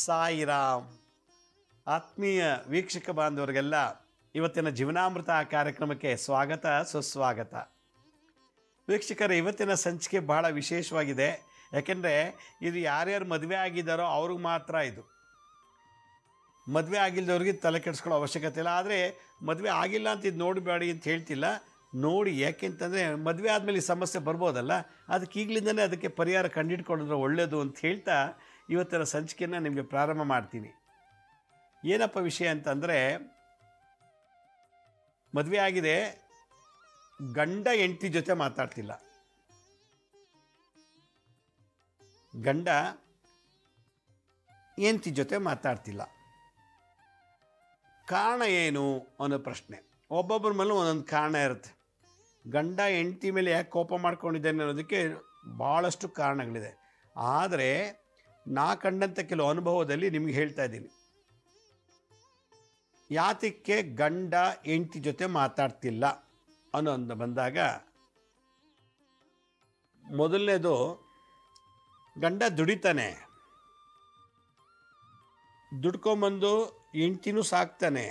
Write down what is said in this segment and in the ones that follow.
ಸಾಯಿರಾಮ್. ಆತ್ಮೀಯ ವೀಕ್ಷಕ ಬಾಂಧವರಿಗೆಲ್ಲ ಇವತ್ತಿನ ಜೀವನಾಮೃತ ಕಾರ್ಯಕ್ರಮಕ್ಕೆ ಸ್ವಾಗತ ಸುಸ್ವಾಗತ. ವೀಕ್ಷಕರೇ, ಇವತ್ತಿನ ಸಂಚಿಕೆ ಬಹಳ ವಿಶೇಷವಾಗಿದೆ. ಯಾಕೆಂದರೆ ಇದು ಯಾರ್ಯಾರು ಮದುವೆ ಆಗಿದ್ದಾರೋ ಅವ್ರಿಗೆ ಮಾತ್ರ ಇದು. ಮದುವೆ ಆಗಿಲ್ಲದವ್ರಿಗೆ ತಲೆ ಕೆಡಿಸ್ಕೊಳ್ಳೋ ಅವಶ್ಯಕತೆ ಇಲ್ಲ. ಆದರೆ ಮದುವೆ ಆಗಿಲ್ಲ ಅಂತ ಇದು ನೋಡಬೇಡಿ ಅಂತ ಹೇಳ್ತಿಲ್ಲ, ನೋಡಿ. ಯಾಕೆಂತಂದರೆ ಮದುವೆ ಆದಮೇಲೆ ಈ ಸಮಸ್ಯೆ ಬರ್ಬೋದಲ್ಲ, ಅದಕ್ಕೆ ಈಗಲಿಂದಲೇ ಅದಕ್ಕೆ ಪರಿಹಾರ ಕಂಡುಹಿಡ್ಕೊಂಡ್ರೆ ಒಳ್ಳೆಯದು ಅಂತ ಹೇಳ್ತಾ ಇವತ್ತಿನ ಸಂಚಿಕೆಯನ್ನು ನಿಮಗೆ ಪ್ರಾರಂಭ ಮಾಡ್ತೀನಿ. ಏನಪ್ಪ ವಿಷಯ ಅಂತಂದರೆ, ಮದುವೆ ಆಗಿದೆ, ಗಂಡ ಹೆಂಡತಿ ಜೊತೆ ಮಾತಾಡ್ತಿಲ್ಲ. ಗಂಡ ಹೆಂಡತಿ ಜೊತೆ ಮಾತಾಡ್ತಿಲ್ಲ. ಕಾರಣ ಏನು ಅನ್ನೋ ಪ್ರಶ್ನೆ. ಒಬ್ಬೊಬ್ಬರ ಮೇಲೂ ಒಂದೊಂದು ಕಾರಣ ಇರುತ್ತೆ. ಗಂಡ ಹೆಂಡತಿ ಮೇಲೆ ಯಾಕೆ ಕೋಪ ಮಾಡ್ಕೊಂಡಿದ್ದೇನೆ ಅನ್ನೋದಕ್ಕೆ ಭಾಳಷ್ಟು ಕಾರಣಗಳಿದೆ. ಆದರೆ ನಾ ಕಂಡಂಥ ಕೆಲವು ಅನುಭವದಲ್ಲಿ ನಿಮಗೆ ಹೇಳ್ತಾ ಇದ್ದೀನಿ. ಯಾತಕ್ಕೆ ಗಂಡ ಹೆಂಡತಿ ಜೊತೆ ಮಾತಾಡ್ತಿಲ್ಲ ಅನ್ನೋ ಅಂತ ಬಂದಾಗ, ಮೊದಲನೇದು, ಗಂಡ ದುಡಿತಾನೆ, ದುಡ್ಕೊಂಬಂದು ಹೆಂಡ್ತಿನೂ ಸಾಕ್ತಾನೆ,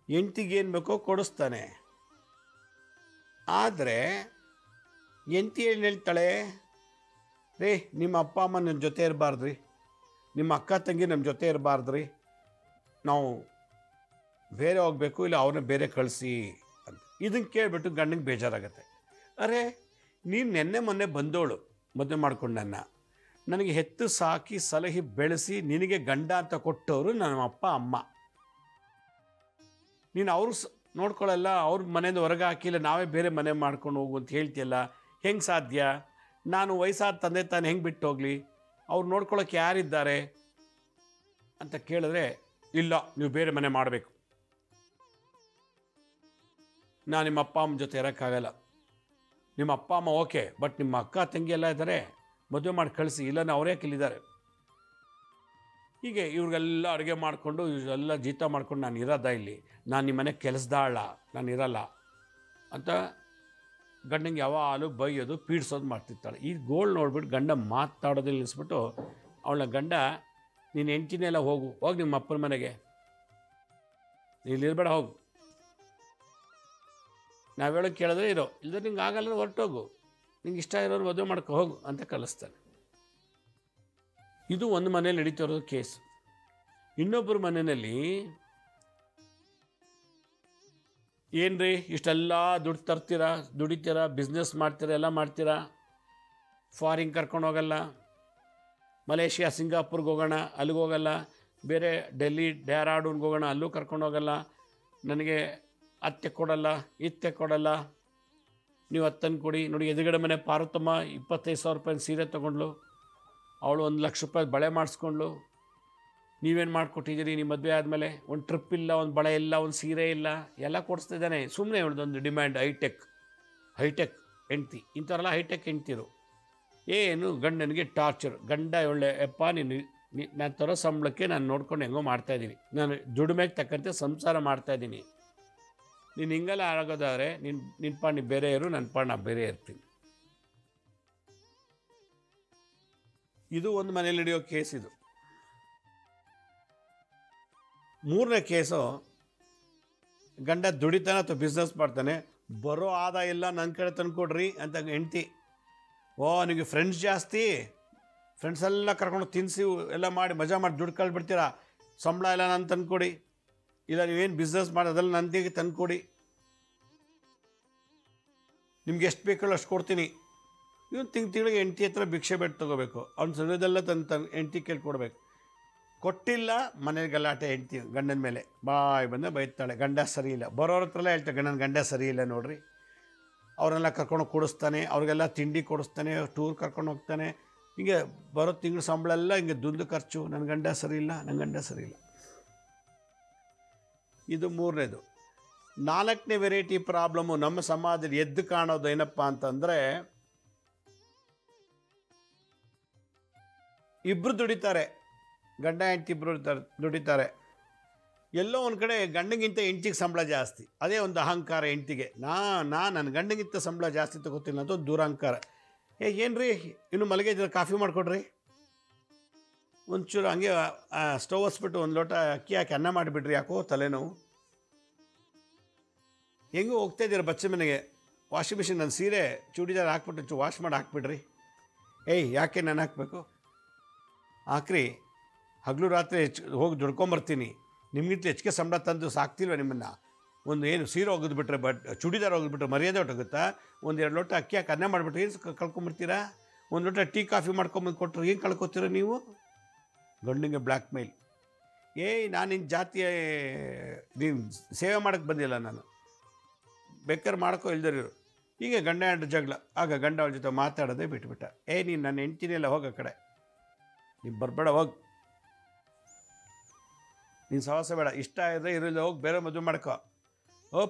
ಹೆಂಡ್ತಿಗೇನು ಬೇಕೋ ಕೊಡಿಸ್ತಾನೆ. ಆದರೆ ಹೆಂಡ್ತಿ ಏನು ಹೇಳ್ತಾಳೆ, ರೀ ನಿಮ್ಮ ಅಪ್ಪ ಅಮ್ಮ ನನ್ನ ಜೊತೆ ಇರಬಾರ್ದ್ರಿ, ನಿಮ್ಮ ಅಕ್ಕ ತಂಗಿ ನಮ್ಮ ಜೊತೆ ಇರಬಾರ್ದ್ರಿ, ನಾವು ಬೇರೆ ಹೋಗಬೇಕು, ಇಲ್ಲ ಅವ್ರನ್ನ ಬೇರೆ ಕಳಿಸಿ ಅಂತ. ಇದನ್ನು ಕೇಳಿಬಿಟ್ಟು ಗಂಡನಿಗೆ ಬೇಜಾರಾಗತ್ತೆ. ಅರೆ, ನೀನು ನೆನ್ನೆ ಮೊನ್ನೆ ಬಂದೋಳು ಮದುವೆ ಮಾಡ್ಕೊಂಡು ನನಗೆ ಹೆತ್ತು ಸಾಕಿ ಸಲಹಿ ಬೆಳೆಸಿ ನಿನಗೆ ಗಂಡ ಅಂತ ಕೊಟ್ಟವರು ನಮ್ಮ ಅಪ್ಪ ಅಮ್ಮ. ನೀನು ಅವ್ರು ನೋಡ್ಕೊಳ್ಳಲ್ಲ, ಅವ್ರ ಮನೆಯಿಂದ ಹೊರಗೆ ಹಾಕಿಲ್ಲ, ನಾವೇ ಬೇರೆ ಮನೆ ಮಾಡ್ಕೊಂಡು ಹೋಗು ಅಂತ ಹೇಳ್ತೀಯಲ್ಲ, ಹೆಂಗೆ ಸಾಧ್ಯ? ನಾನು ವಯಸ್ಸಾದ ತಂದೆ ತಾನು ಹೆಂಗೆ ಬಿಟ್ಟು ಹೋಗಲಿ? ಅವ್ರು ನೋಡ್ಕೊಳ್ಳೋಕೆ ಯಾರಿದ್ದಾರೆ ಅಂತ ಕೇಳಿದ್ರೆ, ಇಲ್ಲ ನೀವು ಬೇರೆ ಮನೆ ಮಾಡಬೇಕು, ನಾನು ನಿಮ್ಮ ಅಪ್ಪ ಅಮ್ಮ ಜೊತೆ ಇರೋಕ್ಕಾಗಲ್ಲ. ನಿಮ್ಮ ಅಪ್ಪ ಅಮ್ಮ ಓಕೆ, ಬಟ್ ನಿಮ್ಮ ಅಕ್ಕ ತಂಗಿ ಎಲ್ಲ ಇದ್ದಾರೆ, ಮದುವೆ ಮಾಡಿ ಕಳಿಸಿ, ಇಲ್ಲ ಅವರೇ ಇಲ್ಲಿದ್ದಾರೆ. ಹೀಗೆ ಇವ್ರಿಗೆಲ್ಲ ಅಡುಗೆ ಮಾಡಿಕೊಂಡು ಇವರೆಲ್ಲ ಜೀತ ಮಾಡ್ಕೊಂಡು ನಾನು ಇರೋದ ಇಲ್ಲಿ, ನಾನು ನಿಮ್ಮ ಮನೆ ಕೆಲಸದಾಳ, ನಾನು ಇರಲ್ಲ ಅಂತ ಗಂಡಂಗೆ ಯಾವಾಗಲೂ ಬೈಯೋದು ಪೀಡಿಸೋದು ಮಾಡ್ತಿರ್ತಾಳೆ. ಈ ಗೋಳು ನೋಡ್ಬಿಟ್ಟು ಗಂಡ ಮಾತಾಡೋದು ನಿಲ್ಲಿಸ್ಬಿಟ್ಟು ಅವಳ ಗಂಡ, ನೀನು ಹೆಂಡ್ತಿನೆಲ್ಲ ಹೋಗು ನಿಮ್ಮ ಅಪ್ಪನ ಮನೆಗೆ, ಇಲ್ಲಿರ್ಬೇಡ, ಹೋಗು, ನಾವು ಹೇಳೋಕ್ಕೆ ಕೇಳಿದ್ರೆ ಇರೋ, ಇಲ್ಲದ್ರೆ ನಿಂಗೆ ಆಗಲ್ಲ ಹೊರಟೋಗು, ನಿಂಗೆ ಇಷ್ಟ ಇರೋರು ಮದುವೆ ಮಾಡ್ಕೊ ಹೋಗು ಅಂತ ಕಳಿಸ್ತಾನೆ. ಇದು ಒಂದು ಮನೇಲಿ ನಡೀತಿರೋದು ಕೇಸ್. ಇನ್ನೊಬ್ಬರ ಮನೆಯಲ್ಲಿ, ಏನ್ರಿ ಇಷ್ಟೆಲ್ಲ ದುಡ್ಡು ತರ್ತೀರಾ, ದುಡಿತೀರಾ, ಬಿಸ್ನೆಸ್ ಮಾಡ್ತೀರಾ, ಎಲ್ಲ ಮಾಡ್ತೀರಾ, ಫಾರಿನ್ ಕರ್ಕೊಂಡು ಹೋಗಲ್ಲ, ಮಲೇಷ್ಯಾ ಸಿಂಗಾಪುರ್ಗೆ ಹೋಗೋಣ ಅಲ್ಲಿಗೆ ಹೋಗಲ್ಲ, ಬೇರೆ ಡೆಲ್ಲಿ ಡೆಹ್ರಾಡೂನ್ಗೆ ಹೋಗೋಣ ಅಲ್ಲೂ ಕರ್ಕೊಂಡು ಹೋಗಲ್ಲ, ನನಗೆ ಅತ್ತೆ ಕೊಡಲ್ಲ, ಇತ್ತೆ ಕೊಡಲ್ಲ, ನೀವು ಹತ್ತನ್ನು ಕೊಡಿ. ನೋಡಿ, ಎದುರುಗಡೆ ಮನೆ ಪಾರ್ವತಮ್ಮ 25,000 ರೂಪಾಯಿ ಸೀರೆ ತೊಗೊಂಡ್ಲು, ಅವಳು 1,00,000 ರೂಪಾಯಿ ಬಳೆ ಮಾಡಿಸ್ಕೊಂಡ್ಲು. ನೀವೇನು ಮಾಡಿಕೊಟ್ಟಿದ್ದೀರಿ? ನಿಮ್ಮ ಮದುವೆ ಆದಮೇಲೆ ಒಂದು ಟ್ರಿಪ್ ಇಲ್ಲ, ಒಂದು ಬಳೆ ಇಲ್ಲ, ಒಂದು ಸೀರೆ ಇಲ್ಲ, ಎಲ್ಲ ಕೊಡಿಸ್ತಿದ್ದಾನೆ. ಸುಮ್ಮನೆ ಇವಳದೊಂದು ಡಿಮ್ಯಾಂಡ್, ಹೈಟೆಕ್ ಹೆಂಡ್ತಿ. ಇಂಥವರೆಲ್ಲ ಹೈಟೆಕ್ ಹೆಂಡ್ತಿರು. ಏನು ಗಂಡನಿಗೆ ಟಾರ್ಚರ್. ಗಂಡ ಒಳ್ಳೆ ಯಪ್ಪ, ನಾನು ತರೋ ಸಂಬಳಕ್ಕೆ ನಾನು ನೋಡ್ಕೊಂಡು ಹೆಂಗೋ ಮಾಡ್ತಾಯಿದ್ದೀನಿ, ನಾನು ದುಡಿಮೆಗೆ ತಕ್ಕಂತೆ ಸಂಸಾರ ಮಾಡ್ತಾಯಿದ್ದೀನಿ, ನೀನು ಹಿಂಗೆಲ್ಲ ಆಗೋದಾದರೆ ನಿನ್ನ ಪಾಡ್ ನೀನು ಬೇರೆ ಇರು, ನನ್ನ ಪಾಡ್ ನಾನು ಬೇರೆ ಇರ್ತೀನಿ. ಇದು ಒಂದು ಮನೇಲಿ ನಡೆಯೋ ಕೇಸ್. ಇದು ಮೂರನೇ ಕೇಸು, ಗಂಡ ದುಡಿತಾನೆ ಅಥವಾ ಬಿಸ್ನೆಸ್ ಮಾಡ್ತಾನೆ, ಬರೋ ಆದಾಯ ಇಲ್ಲ, ನನ್ನ ಕಡೆ ತಂದುಕೊಡ್ರಿ ಅಂತ ಹೆಂಡ್ತಿ. ನಿಮಗೆ ಫ್ರೆಂಡ್ಸ್ ಜಾಸ್ತಿ, ಫ್ರೆಂಡ್ಸ್ ಎಲ್ಲ ಕರ್ಕೊಂಡು ತಿನ್ನಿಸಿ ಎಲ್ಲ ಮಾಡಿ ಮಜಾ ಮಾಡಿ ದುಡ್ಡು ಕಳ್ಬಿಡ್ತೀರಾ, ಸಂಬಳ ಎಲ್ಲ ನಾನು ತಂದುಕೊಡಿ, ಇಲ್ಲ ನೀವೇನು ಬಿಸ್ನೆಸ್ ಮಾಡೋದಲ್ಲ ನನಗೆ ತಂದುಕೊಡಿ, ನಿಮ್ಗೆ ಎಷ್ಟು ಬೇಕಲ್ಲ ಅಷ್ಟು ಕೊಡ್ತೀನಿ. ಇವನು ತಿಂಗಳಿಗೆ ಹೆಂಡ್ತಿ ಹತ್ರ ಭಿಕ್ಷೆ ಬೇಡ ತೊಗೋಬೇಕು, ಅವ್ನು ಸರಿಯದೆಲ್ಲ ತನ್ನ ಹೆಂಡ್ತಿ ಕೇಳ್ಕೊಡ್ಬೇಕು. ಕೊಟ್ಟಿಲ್ಲ, ಮನೇಲಿ ಗಲಾಟೆ, ಹೆಂಡ್ತಿ ಗಂಡನ ಮೇಲೆ ಬಾಯ್ ಬಂದ ಬೈತಾಳೆ, ಗಂಡ ಸರಿ ಇಲ್ಲ. ಬರೋರ ಹತ್ರ ಎಲ್ಲ ಹೇಳ್ತಾರೆ, ಗಂಡ ಸರಿ ಇಲ್ಲ ನೋಡ್ರಿ, ಅವರೆಲ್ಲ ಕರ್ಕೊಂಡು ಕೊಡಿಸ್ತಾನೆ, ಅವ್ರಿಗೆಲ್ಲ ತಿಂಡಿ ಕೊಡಿಸ್ತಾನೆ, ಟೂರ್ ಕರ್ಕೊಂಡು ಹೋಗ್ತಾನೆ, ಹಿಂಗೆ ಬರೋ ತಿಂಗಳು ಸಂಬಳ ಎಲ್ಲ ಹಿಂಗೆ ದುಂದು ಖರ್ಚು, ನನ್ನ ಗಂಡ ಸರಿ ಇಲ್ಲ. ಇದು ಮೂರನೇದು. ನಾಲ್ಕನೇ ವೆರೈಟಿ ಪ್ರಾಬ್ಲಮ್ಮು ನಮ್ಮ ಸಮಾಜದಲ್ಲಿ ಎದ್ದು ಕಾಣೋದು ಏನಪ್ಪ ಅಂತಂದರೆ, ಇಬ್ಬರು ದುಡಿತಾರೆ, ಗಂಡ ಹೆಂಡ್ತಿ ಇಬ್ಬರು ದುಡಿತಾರೆ. ಎಲ್ಲೋ ಒಂದು ಕಡೆ ಗಂಡಗಿಂತ ಹೆಂಡ್ತಿಗೆ ಸಂಬಳ ಜಾಸ್ತಿ, ಅದೇ ಒಂದು ಅಹಂಕಾರ ಹೆಂಡ್ತಿಗೆ. ನನ್ನ ಗಂಡಗಿಂತ ಸಂಬಳ ಜಾಸ್ತಿ ತಗೋತಿಲ್ಲ ಅಂತ ಒಂದು ದುರಹಂಕಾರ. ಏನು ರೀ ಇನ್ನೂ ಮಲಗಿದ್ರೆ ಕಾಫಿ ಮಾಡಿಕೊಡ್ರಿ, ಒಂಚೂರು ಹಂಗೆ ಸ್ಟವ್ ಹಸ್ಬಿಟ್ಟು ಒಂದು ಲೋಟ ಅಕ್ಕಿ ಹಾಕಿ ಅನ್ನ ಮಾಡಿಬಿಡ್ರಿ, ಯಾಕೋ ತಲೆನೋವು. ಹೆಂಗೂ ಹೋಗ್ತಾ ಇದ್ದೀರ ಬಚ್ಚ ಮನೆಗೆ, ವಾಷಿಂಗ್ ಮಿಷಿನ್ ನನ್ನ ಸೀರೆ ಚೂಡಿದಾರ ಹಾಕ್ಬಿಟ್ಟು ವಾಶ್ ಮಾಡಿ ಹಾಕ್ಬಿಡ್ರಿ. ಏಯ್ ಯಾಕೆ ನಾನು ಹಾಕಬೇಕು? ಹಾಕ್ರಿ, ಹಗಲು ರಾತ್ರಿ ಹೋಗಿ ದುಡ್ಕೊಂಬರ್ತೀನಿ, ನಿಮಗಿಂತ ಹೆಚ್ಚಿಗೆ ಸಂಬಳ ತಂದು ಸಾಕ್ತಿಲ್ವ ನಿಮ್ಮನ್ನು? ಒಂದು ಏನು ಸೀರೆ ಒಗೆದ್ಬಿಟ್ರೆ ಚೂಡಿದಾರ ಒಗೆದ್ಬಿಟ್ರೆ ಮರ್ಯಾದೆ ಹೊಟ್ಟೋಗುತ್ತಾ? ಒಂದೆರಡು ಲೋಟ ಅಕ್ಕಿ ಹಾಕಿ ಅನ್ನ ಮಾಡಿಬಿಟ್ರೆ ಏನು ಕಳ್ಕೊಂಬಿಡ್ತೀರಾ? ಒಂದು ಲೋಟ ಟೀ ಕಾಫಿ ಮಾಡ್ಕೊಂಬಂದು ಕೊಟ್ಟರು ಏನು ಕಳ್ಕೊತೀರ ನೀವು? ಗಂಡಿಗೆ ಬ್ಲ್ಯಾಕ್ ಮೇಲ್. ನಾನು ನಿನ್ನ ಜಾತಿಯ ನೀನು ಸೇವೆ ಮಾಡೋಕ್ಕೆ ಬಂದಿಲ್ಲ, ನಾನು ಬೇಕಾದ್ರೆ ಮಾಡ್ಕೊ ಇಲ್ದಿರು. ಹೀಗೆ ಗಂಡ ಹೆಂಡ್ರ ಜಗಳ. ಆಗ ಗಂಡ ಅವಳ ಜೊತೆ ಮಾತಾಡೋದೇ ಬಿಟ್ಬಿಟ್ಟ. ನೀನು ನನ್ನ ಹೆಂಡ್ತಿನೆಲ್ಲ ಹೋಗೋ ಕಡೆ, ನೀನು ಬರಬೇಡ, ಹೋಗಿ ನೀನು ಸವಾಸ ಬೇಡ, ಇಷ್ಟ ಇದ್ರೆ ಇರಲಿಲ್ಲ, ಹೋಗಿ ಬೇರೆ ಮದುವೆ ಮಾಡ್ಕೊ.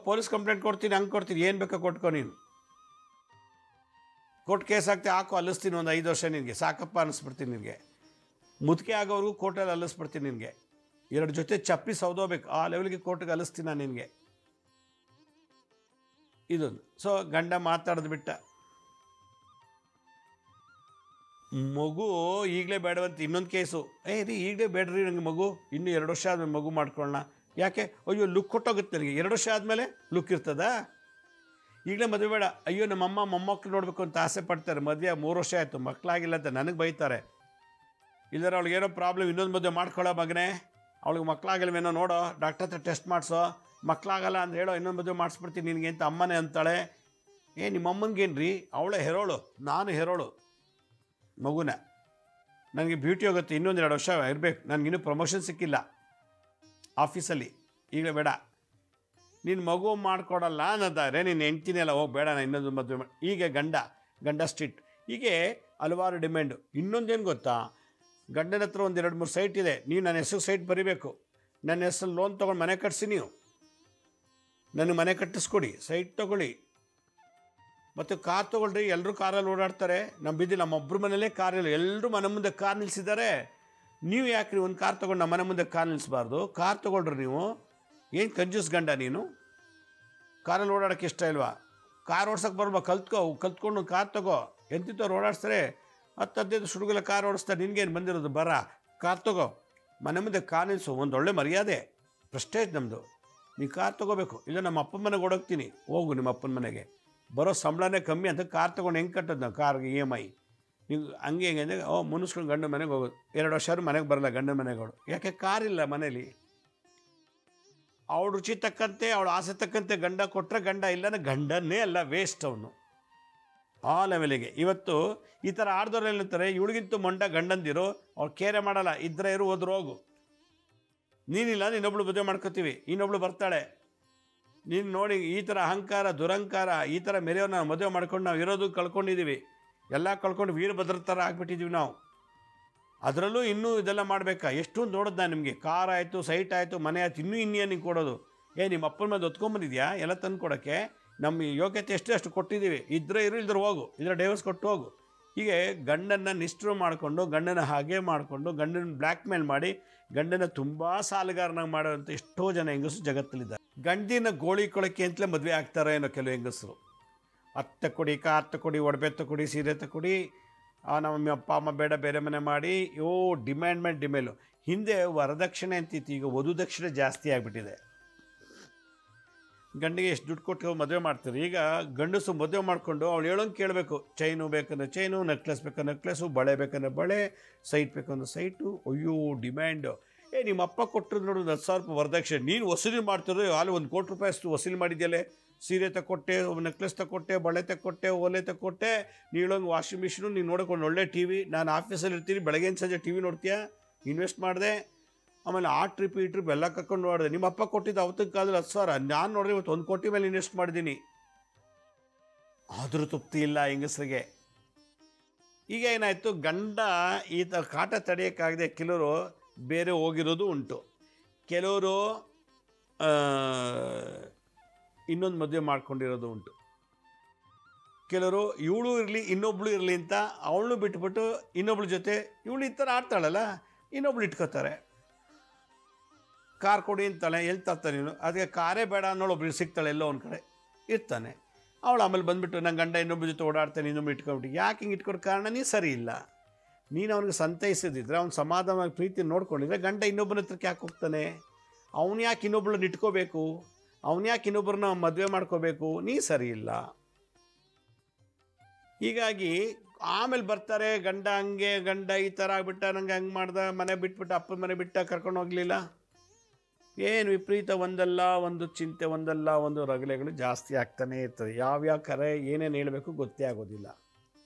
ಪೊಲೀಸ್ ಕಂಪ್ಲೇಂಟ್ ಕೊಡ್ತೀನಿ, ಹಂಗೆ ಕೊಡ್ತೀನಿ, ಏನು ಬೇಕೋ ಕೊಟ್ಕೊ, ನೀನು ಕೋರ್ಟ್ ಕೇಸ್ ಹಾಕ್ತಿ, ಹಾಕೋ, ಅಲ್ಲಿಸ್ತೀನಿ ಒಂದು 5 ವರ್ಷ ನಿನಗೆ, ಸಾಕಪ್ಪ ಅನ್ನಿಸ್ಬಿಡ್ತೀನಿ ನಿನಗೆ. ಮುದುಕೆ ಆಗೋವರೆಗೂ ಕೋರ್ಟಲ್ಲಿ ಅಲ್ಲಿಸ್ಬಿಡ್ತೀನಿ ನಿನಗೆ. 2 ಜೊತೆ ಚಪ್ಪಲಿ ಸೌದೋಬೇಕು, ಆ ಲೆವೆಲ್ಗೆ ಕೋರ್ಟಿಗೆ ಅಲ್ಲಿಸ್ತೀನಿ ನಾನು ನಿನಗೆ. ಇದೊಂದು. ಸೊ ಗಂಡ ಮಾತಾಡೋದು ಬಿಟ್ಟ. ಮಗು ಈಗಲೇ ಬೇಡವಂತ ಇನ್ನೊಂದು ಕೇಸು. ರೀ ಈಗಲೇ ಬೇಡ್ರಿ ನನಗೆ ಮಗು, ಇನ್ನೂ 2 ವರ್ಷ ಆದಮೇಲೆ ಮಗು ಮಾಡ್ಕೊಳ್ಳೋಣ. ಯಾಕೆ? ಅಯ್ಯೋ ಲುಕ್ ಕೊಟ್ಟೋಗುತ್ತೆ ನನಗೆ. 2 ವರ್ಷ ಆದಮೇಲೆ ಲುಕ್ ಇರ್ತದಾ? ಈಗಲೇ ಮದುವೆ ಬೇಡ. ಅಯ್ಯೋ ನಮ್ಮಮ್ಮ ಮೊಮ್ಮಕ್ಕಳು ನೋಡಬೇಕು ಅಂತ ಆಸೆ ಪಡ್ತಾರೆ, ಮದುವೆ 3 ವರ್ಷ ಆಯಿತು, ಮಕ್ಕಳಾಗಿಲ್ಲ ಅಂತ ನನಗೆ ಬೈತಾರೆ. ಇಲ್ಲದ್ರೆ ಅವ್ಳಿಗೇನೋ ಪ್ರಾಬ್ಲಮ್, ಇನ್ನೊಂದು ಮದುವೆ ಮಾಡ್ಕೊಳ್ಳೋ ಮಗನೇ, ಅವಳಿಗೆ ಮಕ್ಕಳಾಗಿಲ್ವೇನೋ ನೋಡೋ, ಡಾಕ್ಟರ್ ಹತ್ರ ಟೆಸ್ಟ್ ಮಾಡಿಸೋ, ಮಕ್ಕಳಾಗಲ್ಲ ಅಂತ ಹೇಳೋ, ಇನ್ನೊಂದು ಮದುವೆ ಮಾಡಿಸ್ಬಿಡ್ತೀನಿ ನಿನಗೆ ಅಂತ ಅಮ್ಮನೇ ಅಂತಾಳೆ. ನಿಮ್ಮಮ್ಮನಿಗೇನು ರೀ, ಅವಳೇ ಹೆರೋಳು, ನಾನು ಹೆರೋಳು ಮಗುನ. ನನಗೆ ಬ್ಯೂಟಿ ಹೋಗುತ್ತೆ, ಇನ್ನೊಂದು 2 ವರ್ಷ ಇರಬೇಕು, ನನಗಿನ್ನೂ ಪ್ರಮೋಷನ್ ಸಿಕ್ಕಿಲ್ಲ ಆಫೀಸಲ್ಲಿ, ಈಗಲೇ ಬೇಡ. ನೀನು ಮಗು ಮಾಡಿಕೊಡಲ್ಲ ಅನ್ನೋದಾದ್ರೆ ನೀನು ಹೆಂಡ್ತಿನೆಲ್ಲ ಹೋಗಿ ಬೇಡ, ನಾನು ಇನ್ನೊಂದು ಮದುವೆ ಮಾಡಿ. ಹೀಗೆ ಗಂಡ ಸ್ಟ್ರಿಕ್ಟ್. ಹೀಗೆ ಹಲವಾರು ಡಿಮ್ಯಾಂಡು. ಇನ್ನೊಂದೇನು ಗೊತ್ತಾ, ಗಂಡನ ಹತ್ರ ಒಂದು 2-3 ಸೈಟ್ ಇದೆ, ನೀವು ನನ್ನ ಹೆಸರು ಸೈಟ್ ಬರೀಬೇಕು, ನನ್ನ ಹೆಸರು ಲೋನ್ ತೊಗೊಂಡು ಮನೆ ಕಟ್ಟಿಸಿ, ನೀವು ನನಗೆ ಮನೆ ಕಟ್ಟಿಸ್ಕೊಡಿ, ಸೈಟ್ ತೊಗೊಳ್ಳಿ. ಮತ್ತು ಕಾರ್ ತೊಗೊಳ್ರಿ, ಎಲ್ಲರೂ ಕಾರಲ್ಲಿ ಓಡಾಡ್ತಾರೆ, ನಮ್ಮೊಬ್ಬರ ಮನೇಲೇ ಕಾರ್ ಇಲ್ಲ, ಎಲ್ಲರೂ ಮನೆ ಮುಂದೆ ಕಾರ್ ನಿಲ್ಲಿಸಿದ್ದಾರೆ. ನೀವು ಯಾಕೆ ಒಂದು ಕಾರ್ ತೊಗೊಂಡು ನಮ್ಮ ಮನೆ ಮುಂದೆ ಕಾರ್ ನಿಲ್ಲಿಸಬಾರ್ದು? ಕಾರ್ ತೊಗೊಳ್ರಿ ನೀವು. ಏನು ಕಂಜೂಸ್ ಗಂಡ ನೀನು? ಕಾರಲ್ಲಿ ಓಡಾಡೋಕ್ಕೆ ಇಷ್ಟ ಇಲ್ವಾ? ಕಾರ್ ಓಡ್ಸೋಕ್ಕೆ ಬರಲ್ವಾ? ಕಲ್ತ್ಕೊಂಡು ಕಾರ್ ತೊಗೋ. ಎಂತಿಂತವ್ರು ಓಡಾಡಿಸ್ತಾರೆ, 10-15 ಹುಡುಗಲ ಕಾರ್ ಓಡಿಸ್ತಾರೆ, ನಿನಗೇನು ಬಂದಿರೋದು? ಬರ ಕಾರ್ ತೊಗೋ, ಮನೆ ಮುಂದೆ ಕಾರ್ ನಿಲ್ಲಿಸು, ಒಂದು ಒಳ್ಳೆ ಮರ್ಯಾದೆ, ಪ್ರೆಸ್ಟೇಜ್ ನಮ್ಮದು. ನೀ ಕಾರ್ ತೊಗೋಬೇಕು, ಇಲ್ಲ ನಮ್ಮ ಅಪ್ಪನ ಮನೆಗೆ ಓಡೋಗ್ತೀನಿ, ಹೋಗು ನಿಮ್ಮ ಅಪ್ಪನ ಮನೆಗೆ, ಬರೋ ಸಂಬಳನೇ ಕಮ್ಮಿ ಅಂತ ಕಾರ್ ತೊಗೊಂಡು ಹೆಂಗೆ ಕಟ್ಟೋದು ನಾವು ಕಾರ್ಗೆ EMI? ನೀವು ಹಂಗೆ ಹೆಂಗೆ ಅಂದರೆ ಮುನಿಸ್ಕೊಂಡು ಗಂಡ ಮನೆಗೆ ಹೋಗೋದು. 2 ವರ್ಷ ಮನೆಗೆ ಬರಲ್ಲ ಗಂಡನ ಮನೆಗಳು. ಯಾಕೆ? ಕಾರ್ ಇಲ್ಲ ಮನೇಲಿ. ಅವಳ ರುಚಿ ತಕ್ಕಂತೆ, ಅವಳ ಆಸೆ ತಕ್ಕಂತೆ ಗಂಡ ಕೊಟ್ಟರೆ ಗಂಡ, ಇಲ್ಲನ ಗಂಡನ್ನೇ ಅಲ್ಲ, ವೇಸ್ಟ್ ಅವನು. ಆ ಲೆವೆಲಿಗೆ ಇವತ್ತು ಈ ಥರ ಆಡ್ದವ್ರು ಹೇಳ್ತಾರೆ, ಇವಳಿಗಿಂತೂ ಮೊಂಡ ಗಂಡಂದಿರು, ಅವ್ಳು ಕೇರೆ ಮಾಡಲ್ಲ, ಇದ್ರೆ ಇರು, ಹೋದ್ರು ಹೋಗು, ನೀನಿಲ್ಲ ಇನ್ನೊಬ್ಳು ಮದುವೆ ಮಾಡ್ಕೋತೀವಿ, ಇನ್ನೊಬ್ಳು ಬರ್ತಾಳೆ. ನೀನು ನೋಡಿ ಈ ಥರ ಅಹಂಕಾರ, ದುರಹಂಕಾರ, ಈ ಥರ ಮೆರೆಯೋನ್ನ ಮದುವೆ ಮಾಡ್ಕೊಂಡು ನಾವು ಇರೋದು ಕಳ್ಕೊಂಡಿದ್ದೀವಿ, ಎಲ್ಲ ಕಳ್ಕೊಂಡು ವೀರಭದ್ರ ಥರ ಆಗಿಬಿಟ್ಟಿದ್ದೀವಿ ನಾವು. ಅದರಲ್ಲೂ ಇನ್ನೂ ಇದೆಲ್ಲ ಮಾಡಬೇಕಾ? ಎಷ್ಟು ನೋಡೋದು ನಾನು ನಿಮಗೆ. ಕಾರ್ ಆಯಿತು, ಸೈಟ್ ಆಯಿತು, ಮನೆ ಆಯಿತು, ಇನ್ನೂ ನಿಂಗೆ ಕೊಡೋದು. ನಿಮ್ಮ ಅಪ್ಪನ ಮೇಲೆ ಹೊತ್ಕೊಂಬಂದಿದ್ಯಾ ಎಲ್ಲ ತಂದು ಕೊಡೋಕ್ಕೆ? ನಮ್ಮ ಯೋಗ್ಯತೆ ಅಷ್ಟು ಕೊಟ್ಟಿದ್ದೀವಿ, ಇದ್ರೆ ಇರು, ಇಲ್ದ್ರೆ ಹೋಗು, ಇದ್ರೆ ಡೈವರ್ಸ್ ಕೊಟ್ಟು ಹೋಗು. ಹೀಗೆ ಗಂಡನ್ನು ನಿಷ್ಠುರ ಮಾಡಿಕೊಂಡು, ಗಂಡನ ಹಾಗೆ ಮಾಡಿಕೊಂಡು, ಗಂಡನ ಬ್ಲ್ಯಾಕ್ ಮೇಲ್ ಮಾಡಿ, ಗಂಡನ ತುಂಬ ಸಾಲಗಾರನಾಗಿ ಮಾಡೋಂಥ ಎಷ್ಟೋ ಜನ ಹೆಂಗಸರು ಜಗತ್ತಲ್ಲಿದ್ದಾರೆ. ಗಂಡಿನ ಗೋಳಿ ಕೊಳಕ್ಕೆ ಅಂತಲೇ ಮದುವೆ ಆಗ್ತಾರೆ ಏನೋ ಕೆಲವು ಹೆಂಗಸರು. ಅತ್ತೆ ಕೊಡಿ, ಕಾರ್ ತಕೊಡಿ, ಒಡವೆ ತಕೊಡಿ, ಸೀರೆ ತಕೊಡಿ, ನಮ್ಮ ಅಪ್ಪ ಅಮ್ಮ ಬೇಡ, ಬೇರೆ ಮನೆ ಮಾಡಿ, ಡಿಮ್ಯಾಂಡ್ ಮೇಲೆ ಡಿಮ್ಯಾಂಡು. ಹಿಂದೆ ವರದಕ್ಷಿಣೆ ಅಂತಿತ್ತು, ಈಗ ವಧು ದಕ್ಷಿಣೆ ಜಾಸ್ತಿ ಆಗಿಬಿಟ್ಟಿದೆ. ಗಂಡಿಗೆ ಎಷ್ಟು ದುಡ್ಡು ಕೊಟ್ಟು ಮದುವೆ ಮಾಡ್ತಾರೆ. ಈಗ ಗಂಡಸು ಮದುವೆ ಮಾಡಿಕೊಂಡು ಅವಳು ಹೇಳೋಂಗೆ ಕೇಳಬೇಕು. ಚೈನು ಬೇಕಂದ್ರೆ ಚೈನು, ನೆಕ್ಲೆಸ್ ಬೇಕಂದ್ರೆ ನೆಕ್ಲೆಸು, ಬಳೆ ಬೇಕಂದ್ರೆ ಬಳೆ, ಸೈಟ್ ಬೇಕಂದ್ರೆ ಸೈಟು. ಅಯ್ಯೋ ಡಿಮ್ಯಾಂಡು. ನಿಮ್ಮ ಅಪ್ಪ ಕೊಟ್ಟರು ನೋಡು 10,000 ರೂಪಾಯಿ ವರದಕ್ಷಿಣೆ, ನೀನು ವಸೂಲಿ ಮಾಡ್ತಿರೋ ಅಲ್ಲಿ 1 ಕೋಟಿ ರೂಪಾಯಿ ಅಷ್ಟು ವಸೂಲಿ ಮಾಡಿದ್ಯಲ್ಲೇ. ಸೀರೆ ತಗೊಟ್ಟೆ, ನೆಕ್ಲೆಸ್ ತಗೊಟ್ಟೆ, ಬಳೆ ತಗೊಟ್ಟೆ, ಓಲೆ ತಗೊಟ್ಟೆ, ನೀಳೊಂದು ವಾಷಿಂಗ್ ಮಿಷಿನು, ನೀನು ನೋಡೋಕೊಂಡು ಒಳ್ಳೆ ಟಿ ವಿ. ನಾನು ಆಫೀಸಲ್ಲಿ ಇರ್ತೀನಿ, ಬೆಳಗ್ಗೆ ಸಂಜೆ ಟಿ ವಿ ನೋಡ್ತೀಯಾ? ಇನ್ವೆಸ್ಟ್ ಮಾಡಿದೆ. ಆಮೇಲೆ ಆ ಟ್ರಿಪ್ ಈ ಟ್ರಿಪ್ ಎಲ್ಲ ಕರ್ಕೊಂಡು ಮಾಡಿದೆ. ನಿಮ್ಮ ಅಪ್ಪ ಕೊಟ್ಟಿದ್ದು ಅವತ್ತಿನ ಕಾಲದಲ್ಲಿ 10,000, ನಾನು ನೋಡ್ರಿ ಇವತ್ತು 1 ಕೋಟಿ ಮೇಲೆ ಇನ್ವೆಸ್ಟ್ ಮಾಡಿದ್ದೀನಿ. ಆದರೂ ತೃಪ್ತಿ ಇಲ್ಲ ಹೆಂಗಸರಿಗೆ. ಈಗ ಏನಾಯಿತು, ಗಂಡ ಈ ಥರ ಕಾಟ ತಡೆಯೋಕ್ಕಾಗದೆ ಕೆಲವರು ಬೇರೆ ಹೋಗಿರೋದು ಉಂಟು. ಕೆಲವರು ಇನ್ನೊಂದು ಮದುವೆ ಮಾಡ್ಕೊಂಡಿರೋದು ಉಂಟು. ಕೆಲವರು ಇವಳು ಇರಲಿ ಇನ್ನೊಬ್ಳು ಇರಲಿ ಅಂತ ಅವಳನ್ನು ಬಿಟ್ಬಿಟ್ಟು ಇನ್ನೊಬ್ಳ ಜೊತೆ ಇವಳು ಈ ಥರ ಆಡ್ತಾಳಲ್ಲ, ಇನ್ನೊಬ್ಳು ಇಟ್ಕೋತಾರೆ. ಕಾರ್ ಕೊಡಿ ಅಂತಾಳೆ, ಎಲ್ಲಿ ತರ್ತಾನೆ ನೀನು? ಅದಕ್ಕೆ ಕಾರೇ ಬೇಡ ಅನ್ನೋಳು ಒಬ್ಳು ಸಿಗ್ತಾಳೆ, ಎಲ್ಲೋ ಒಂದು ಕಡೆ ಇರ್ತಾನೆ. ಅವಳು ಆಮೇಲೆ ಬಂದುಬಿಟ್ಟು ನನ್ನ ಗಂಡ ಇನ್ನೊಬ್ಬರ ಜೊತೆ ಓಡಾಡ್ತಾನೆ, ಇನ್ನೊಬ್ರು ಇಟ್ಕೊಂಡ್ಬಿಟ್ಟು. ಯಾಕೆ ಹಿಂಗೆ ಇಟ್ಕೊಡೋ ಕಾರಣ ನೀ ಸರಿ ಇಲ್ಲ. ನೀನು ಅವನಿಗೆ ಸಂತೈಸದಿದ್ದರೆ ಅವ್ನು ಸಮಾಧಾನವಾಗಿ ಪ್ರೀತಿ ನೋಡ್ಕೊಂಡಿದ್ರೆ ಗಂಡ ಇನ್ನೊಬ್ಬನ ಹತ್ರಕ್ಕೆ ಯಾಕೆ ಹೋಗ್ತಾನೆ? ಅವನು ಯಾಕೆ ಇನ್ನೊಬ್ಬಳನ್ನ ಇಟ್ಕೋಬೇಕು? ಅವನು ಯಾಕೆ ಇನ್ನೊಬ್ಬರನ್ನ ಮದುವೆ ಮಾಡ್ಕೋಬೇಕು? ನೀ ಸರಿ ಇಲ್ಲ. ಹೀಗಾಗಿ ಆಮೇಲೆ ಬರ್ತಾರೆ, ಗಂಡ ಈ ಥರ ಆಗ್ಬಿಟ್ಟ, ನಂಗೆ ಹಂಗೆ ಮಾಡ್ದ, ಮನೆ ಬಿಟ್ಬಿಟ್ಟು ಅಪ್ಪನ ಮನೆ ಬಿಟ್ಟ, ಕರ್ಕೊಂಡು ಹೋಗಲಿಲ್ಲ. ಏನು ವಿಪರೀತ, ಒಂದಲ್ಲ ಒಂದು ಚಿಂತೆ, ಒಂದಲ್ಲ ಒಂದು ರಗಳೆಗಳು ಜಾಸ್ತಿ ಆಗ್ತಾನೇ ಇರ್ತದೆ. ಯಾವ್ಯಾವ ಕರೆ ಏನೇನು ಹೇಳಬೇಕು ಗೊತ್ತೇ ಆಗೋದಿಲ್ಲ.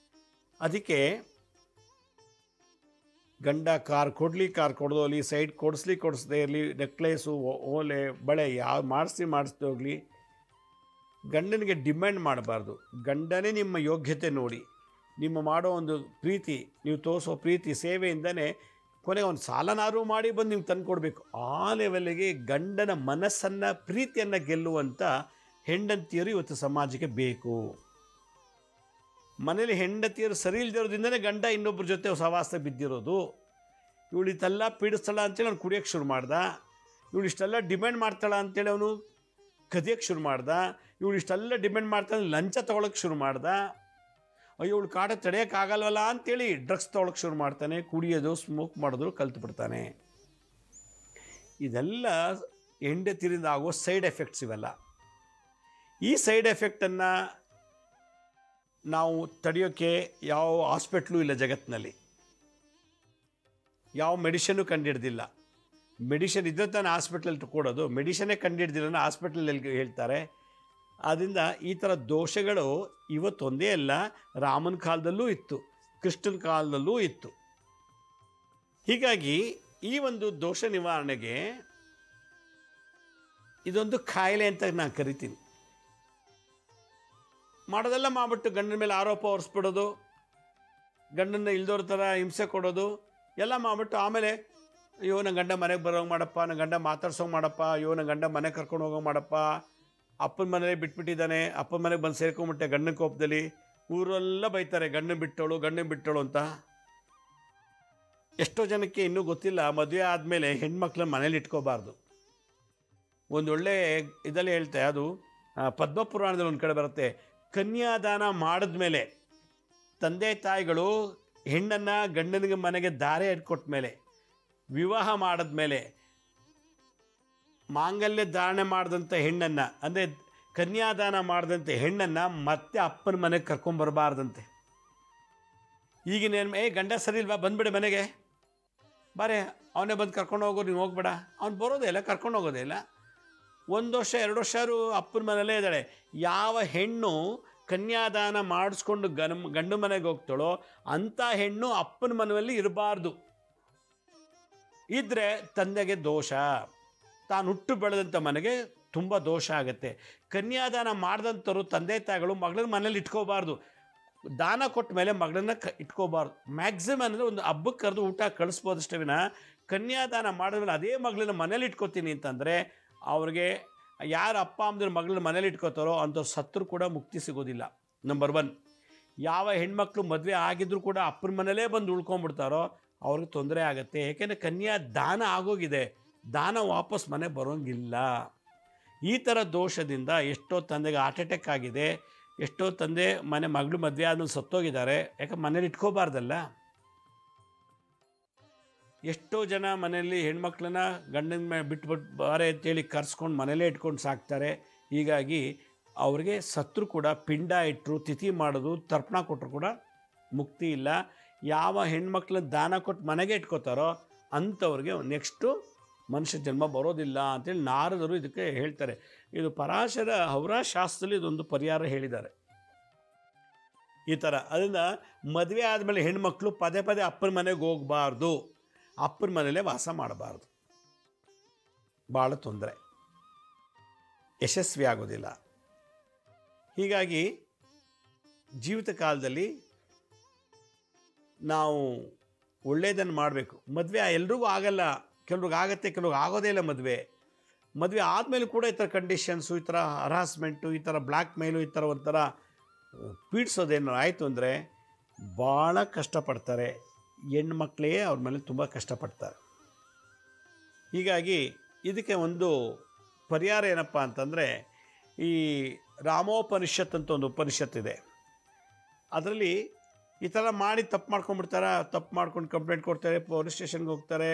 ಅದಕ್ಕೆ ಗಂಡ ಕಾರ್ ಕೊಡೋಲಿ, ಸೈಡ್ ಕೊಡಿಸದೇ ಇರಲಿ, ನೆಕ್ಲೇಸು, ಓಲೆ, ಬಳೆ ಯಾವ ಮಾಡಿಸ್ದೇ ಹೋಗಲಿ, ಗಂಡನಿಗೆ ಡಿಮ್ಯಾಂಡ್ ಮಾಡಬಾರ್ದು. ಗಂಡನೇ ನಿಮ್ಮ ಯೋಗ್ಯತೆ ನೋಡಿ, ನಿಮ್ಮ ಮಾಡೋ ಒಂದು ಪ್ರೀತಿ, ನೀವು ತೋರಿಸೋ ಪ್ರೀತಿ ಸೇವೆಯಿಂದನೇ ಕೊನೆಗೆ ಒಂದು ಸಾಲನಾರು ಮಾಡಿ ಬಂದು ನೀವು ತಂದು ಕೊಡಬೇಕು. ಆ ಲೆವೆಲ್ಗೆ ಗಂಡನ ಮನಸ್ಸನ್ನು, ಪ್ರೀತಿಯನ್ನು ಗೆಲ್ಲುವಂಥ ಹೆಂಡತಿಯರು ಇವತ್ತು ಸಮಾಜಕ್ಕೆ ಬೇಕು. ಮನೇಲಿ ಹೆಂಡತಿಯರು ಸರಿ ಇಲ್ದಿರೋದ್ರಿಂದನೇ ಗಂಡ ಇನ್ನೊಬ್ಬರ ಜೊತೆ ಸಹವಾಸ ಬಿದ್ದಿರೋದು. ಇವಳು ಇಷ್ಟೆಲ್ಲ ಪೀಡಿಸ್ತಾಳ ಅಂತೇಳಿ ಅವ್ನು ಕುಡಿಯೋಕ್ಕೆ ಶುರು ಮಾಡ್ದ, ಇವಳು ಇಷ್ಟೆಲ್ಲ ಡಿಮ್ಯಾಂಡ್ ಮಾಡ್ತಾಳ ಅಂತೇಳಿ ಅವನು ಕದಿಯೋಕ್ಕೆ ಶುರು ಮಾಡ್ದ, ಇವಳು ಇಷ್ಟೆಲ್ಲ ಡಿಮ್ಯಾಂಡ್ ಮಾಡ್ತಾಳೆ ಲಂಚ ತೊಗೊಳಕ್ಕೆ ಶುರು ಮಾಡ್ದ, ಅಯ್ಯೋ ಇವಳು ಕಾಟ ತಡೆಯೋಕ್ಕಾಗಲ್ವಲ್ಲ ಅಂತೇಳಿ ಡ್ರಗ್ಸ್ ತೊಗೊಳಕ್ಕೆ ಶುರು ಮಾಡ್ತಾನೆ, ಕುಡಿಯೋದು, ಸ್ಮೋಕ್ ಮಾಡೋದು ಕಲ್ತ್ಬಿಡ್ತಾನೆ. ಇದೆಲ್ಲ ಹೆಂಡತಿರಿಂದ ಆಗೋ ಸೈಡ್ ಎಫೆಕ್ಟ್ಸ್ ಇವೆಲ್ಲ. ಈ ಸೈಡ್ ಎಫೆಕ್ಟನ್ನು ನಾವು ತಡೆಯೋಕ್ಕೆ ಯಾವ ಹಾಸ್ಪಿಟ್ಲು ಇಲ್ಲ ಜಗತ್ತಿನಲ್ಲಿ, ಯಾವ ಮೆಡಿಷನ್ನು ಕಂಡುಹಿಡ್ದಿಲ್ಲ. ಮೆಡಿಷನ್ ಇದ್ದರೆ ತಾನು ಹಾಸ್ಪಿಟ್ಲಲ್ಲಿ ಕೊಡೋದು, ಮೆಡಿಷನ್ನೇ ಕಂಡುಹಿಡ್ದಿಲ್ಲ ಹಾಸ್ಪಿಟ್ಲಲ್ಲಿ ಹೇಳ್ತಾರೆ. ಆದ್ದರಿಂದ ಈ ಥರ ದೋಷಗಳು ಇವತ್ತೊಂದೇ ಅಲ್ಲ, ರಾಮನ ಕಾಲದಲ್ಲೂ ಇತ್ತು, ಕೃಷ್ಣನ ಕಾಲದಲ್ಲೂ ಇತ್ತು. ಹೀಗಾಗಿ ಈ ಒಂದು ದೋಷ ನಿವಾರಣೆಗೆ ಇದೊಂದು ಕಾಯಿಲೆ ಅಂತ ನಾನು ಕರಿತೀನಿ. ಮಾಡೋದೆಲ್ಲ ಮಾಡಿಬಿಟ್ಟು ಗಂಡನ ಮೇಲೆ ಆರೋಪ ಹೊರಿಸ್ಬಿಡೋದು, ಗಂಡನ ಇಲ್ದೋರ ಥರ ಹಿಂಸೆ ಕೊಡೋದು ಎಲ್ಲ ಮಾಡಿಬಿಟ್ಟು ಆಮೇಲೆ ಅಯ್ಯೋ ನನ್ನ ಗಂಡ ಮನೆಗೆ ಬರೋಂಗೆ ಮಾಡಪ್ಪ, ನನ್ನ ಗಂಡ ಮಾತಾಡ್ಸೋಂಗೆ ಮಾಡಪ್ಪ, ಅಯ್ಯೋ ನನ್ನ ಗಂಡ ಮನೆ ಕರ್ಕೊಂಡು ಹೋಗೋಂಗೆ ಮಾಡಪ್ಪ, ಅಪ್ಪನ ಮನೇಲಿ ಬಿಟ್ಬಿಟ್ಟಿದ್ದಾನೆ, ಅಪ್ಪನ ಮನೆಗೆ ಬಂದು ಸೇರ್ಕೊಂಬಿಟ್ಟೆ ಗಂಡನ ಕೋಪದಲ್ಲಿ, ಊರೆಲ್ಲ ಬೈತಾರೆ ಗಂಡನ ಬಿಟ್ಟೋಳು ಅಂತ. ಎಷ್ಟೋ ಜನಕ್ಕೆ ಇನ್ನೂ ಗೊತ್ತಿಲ್ಲ, ಮದುವೆ ಆದಮೇಲೆ ಹೆಣ್ಮಕ್ಳನ್ನ ಮನೇಲಿ ಇಟ್ಕೋಬಾರ್ದು. ಒಂದೊಳ್ಳೆ ಇದರಲ್ಲಿ ಹೇಳ್ತೆ, ಅದು ಪದ್ಮಪುರಾಣದಲ್ಲಿ ಒಂದು ಕಡೆ ಬರುತ್ತೆ, ಕನ್ಯಾದಾನ ಮಾಡಿದ್ಮೇಲೆ ತಂದೆ ತಾಯಿಗಳು ಹೆಣ್ಣನ್ನು ಗಂಡನಿಗೆ ಮನೆಗೆ ದಾರೆ ಇಟ್ಕೊಟ್ಟ ಮೇಲೆ, ವಿವಾಹ ಮಾಡಿದ್ಮೇಲೆ ಮಾಂಗಲ್ಯ ಧಾರಣೆ ಮಾಡಿದಂಥ ಹೆಣ್ಣನ್ನು, ಅಂದರೆ ಕನ್ಯಾದಾನ ಮಾಡಿದಂಥ ಹೆಣ್ಣನ್ನು ಮತ್ತೆ ಅಪ್ಪನ ಮನೆಗೆ ಕರ್ಕೊಂಬರ್ಬಾರ್ದಂತೆ. ಈಗಿನ ಗಂಡ ಸರಿ ಇಲ್ವಾ, ಬಂದುಬಿಡಿ ಮನೆಗೆ ಬಾರೆ, ಅವನೇ ಬಂದು ಕರ್ಕೊಂಡು ಹೋಗೋ, ನೀನು ಹೋಗ್ಬೇಡ, ಅವ್ನು ಬರೋದೇ ಇಲ್ಲ, ಕರ್ಕೊಂಡು ಹೋಗೋದೇ ಇಲ್ಲ. 1 ವರ್ಷ 2 ವರ್ಷ ಅಪ್ಪನ ಮನೇಲೇ ಇದ್ದಾಳೆ. ಯಾವ ಹೆಣ್ಣು ಕನ್ಯಾದಾನ ಮಾಡಿಸ್ಕೊಂಡು ಗಂಡು ಮನೆಗೆ ಹೋಗ್ತಾಳೋ ಅಂಥ ಹೆಣ್ಣು ಅಪ್ಪನ ಮನೆಯಲ್ಲಿ ಇರಬಾರ್ದು. ಇದ್ದರೆ ತಂದೆಗೆ ದೋಷ, ತಾನು ಹುಟ್ಟು ಬೆಳೆದಂಥ ಮನೆಗೆ ತುಂಬ ದೋಷ ಆಗುತ್ತೆ. ಕನ್ಯಾದಾನ ಮಾಡಿದಂಥವ್ರು ತಂದೆ ತಾಯಿಗಳು ಮಗಳನ್ನ ಮನೇಲಿ ಇಟ್ಕೋಬಾರ್ದು, ದಾನ ಕೊಟ್ಟ ಮೇಲೆ ಮಗಳನ್ನ ಇಟ್ಕೋಬಾರ್ದು. ಮ್ಯಾಕ್ಸಿಮಮ್ ಅಂದರೆ ಒಂದು ಹಬ್ಬಕ್ಕೆ ಕರೆದು ಊಟ ಕಳಿಸ್ಬೋದಷ್ಟೇ ವಿನ, ಕನ್ಯಾದಾನ ಮಾಡಿದ್ಮೇಲೆ ಅದೇ ಮಗಳನ್ನ ಮನೇಲಿ ಇಟ್ಕೋತೀನಿ ಅಂತಂದರೆ ಅವ್ರಿಗೆ ಯಾರು ಅಪ್ಪ ಅಮ್ಮನ ಮಗಳನ್ನ ಮನೇಲಿ ಇಟ್ಕೋತಾರೋ ಅಂಥವ್ರು ಸತ್ರು ಕೂಡ ಮುಕ್ತಿ ಸಿಗೋದಿಲ್ಲ. ನಂಬರ್ 1. ಯಾವ ಹೆಣ್ಮಕ್ಳು ಮದುವೆ ಆಗಿದ್ರೂ ಕೂಡ ಅಪ್ಪನ ಮನೇಲೇ ಬಂದು ಉಳ್ಕೊಂಡ್ಬಿಡ್ತಾರೋ ಅವ್ರಿಗೆ ತೊಂದರೆ ಆಗುತ್ತೆ. ಏಕೆಂದರೆ ಕನ್ಯಾದಾನ ಆಗೋಗಿದೆ, ದಾನ ವಾಪಸ್ ಮನೆ ಬರೋಂಗಿಲ್ಲ. ಈ ಥರ ದೋಷದಿಂದ ಎಷ್ಟೋ ತಂದೆಗೆ ಹಾರ್ಟ್ ಅಟ್ಯಾಕ್ ಆಗಿದೆ, ಎಷ್ಟೋ ತಂದೆ ಮಗಳು ಮದುವೆ ಆದ್ಮೇಲೆ ಸತ್ತೋಗಿದ್ದಾರೆ. ಯಾಕೆ ಮನೇಲಿ ಇಟ್ಕೋಬಾರ್ದಲ್ಲ. ಎಷ್ಟೋ ಜನ ಮನೆಯಲ್ಲಿ ಹೆಣ್ಮಕ್ಳನ್ನ ಗಂಡನ ಮೇಲೆ ಬಿಟ್ಬಿಟ್ಟು ಬಾರೆ ಅಂತೇಳಿ ಕರ್ಸ್ಕೊಂಡು ಮನೇಲೇ ಇಟ್ಕೊಂಡು ಸಾಕ್ತಾರೆ. ಹೀಗಾಗಿ ಅವ್ರಿಗೆ ಸತ್ರು ಕೂಡ ಪಿಂಡ ಇಟ್ಟರು, ತಿಥಿ ಮಾಡೋದು, ತರ್ಪಣ ಕೊಟ್ಟರು ಕೂಡ ಮುಕ್ತಿ ಇಲ್ಲ. ಯಾವ ಹೆಣ್ಮಕ್ಳನ್ನ ದಾನ ಕೊಟ್ಟು ಮನೆಗೆ ಇಟ್ಕೋತಾರೋ ಅಂಥವ್ರಿಗೆ ನೆಕ್ಸ್ಟು ಮನುಷ್ಯ ಜನ್ಮ ಬರೋದಿಲ್ಲ ಅಂತೇಳಿ ನಾರದರು ಇದಕ್ಕೆ ಹೇಳ್ತಾರೆ. ಇದು ಪರಾಶರ ಹೌರಾ ಶಾಸ್ತ್ರದಲ್ಲಿ ಇದೊಂದು ಪರಿಹಾರ ಹೇಳಿದ್ದಾರೆ ಈ ಥರ. ಅದರಿಂದ ಮದುವೆ ಆದಮೇಲೆ ಹೆಣ್ಮಕ್ಳು ಪದೇ ಪದೇ ಅಪ್ಪನ ಮನೆಗೆ ಹೋಗಬಾರ್ದು, ಅಪ್ಪನ ಮನೇಲೇ ವಾಸ ಮಾಡಬಾರ್ದು. ಭಾಳ ತೊಂದರೆ, ಯಶಸ್ವಿ ಆಗೋದಿಲ್ಲ. ಹೀಗಾಗಿ ಜೀವಿತ ಕಾಲದಲ್ಲಿ ನಾವು ಒಳ್ಳೆಯದನ್ನು ಮಾಡಬೇಕು. ಮದುವೆ ಎಲ್ರಿಗೂ ಆಗಲ್ಲ, ಕೆಲವ್ರಿಗೆ ಆಗುತ್ತೆ, ಕೆಲವ್ರಿಗೆ ಆಗೋದೇ ಇಲ್ಲ. ಮದುವೆ ಆದಮೇಲೆ ಕೂಡ ಈ ಥರ ಕಂಡೀಷನ್ಸು, ಈ ಥರ ಹರಾಸ್ಮೆಂಟು, ಈ ಥರ ಬ್ಲ್ಯಾಕ್ ಮೇಲು, ಈ ಥರ ಒಂಥರ ಪೀಡಿಸೋದೇನಾರು ಆಯಿತು ಅಂದರೆ ಭಾಳ ಕಷ್ಟಪಡ್ತಾರೆ. ಹೆಣ್ಮಕ್ಳೇ ಅವ್ರ ಮೇಲೆ ತುಂಬ ಕಷ್ಟಪಡ್ತಾರೆ. ಹೀಗಾಗಿ ಇದಕ್ಕೆ ಒಂದು ಪರಿಹಾರ ಏನಪ್ಪ ಅಂತಂದರೆ, ಈ ರಾಮೋಪನಿಷತ್ ಅಂತ ಒಂದು ಉಪನಿಷತ್ತಿದೆ. ಅದರಲ್ಲಿ ಈ ಥರ ಮಾಡಿ ತಪ್ಪು ಮಾಡ್ಕೊಂಡ್ಬಿಡ್ತಾರೆ. ತಪ್ಪು ಮಾಡ್ಕೊಂಡು ಕಂಪ್ಲೇಂಟ್ ಕೊಡ್ತಾರೆ, ಪೊಲೀಸ್ ಸ್ಟೇಷನ್ಗೆ ಹೋಗ್ತಾರೆ,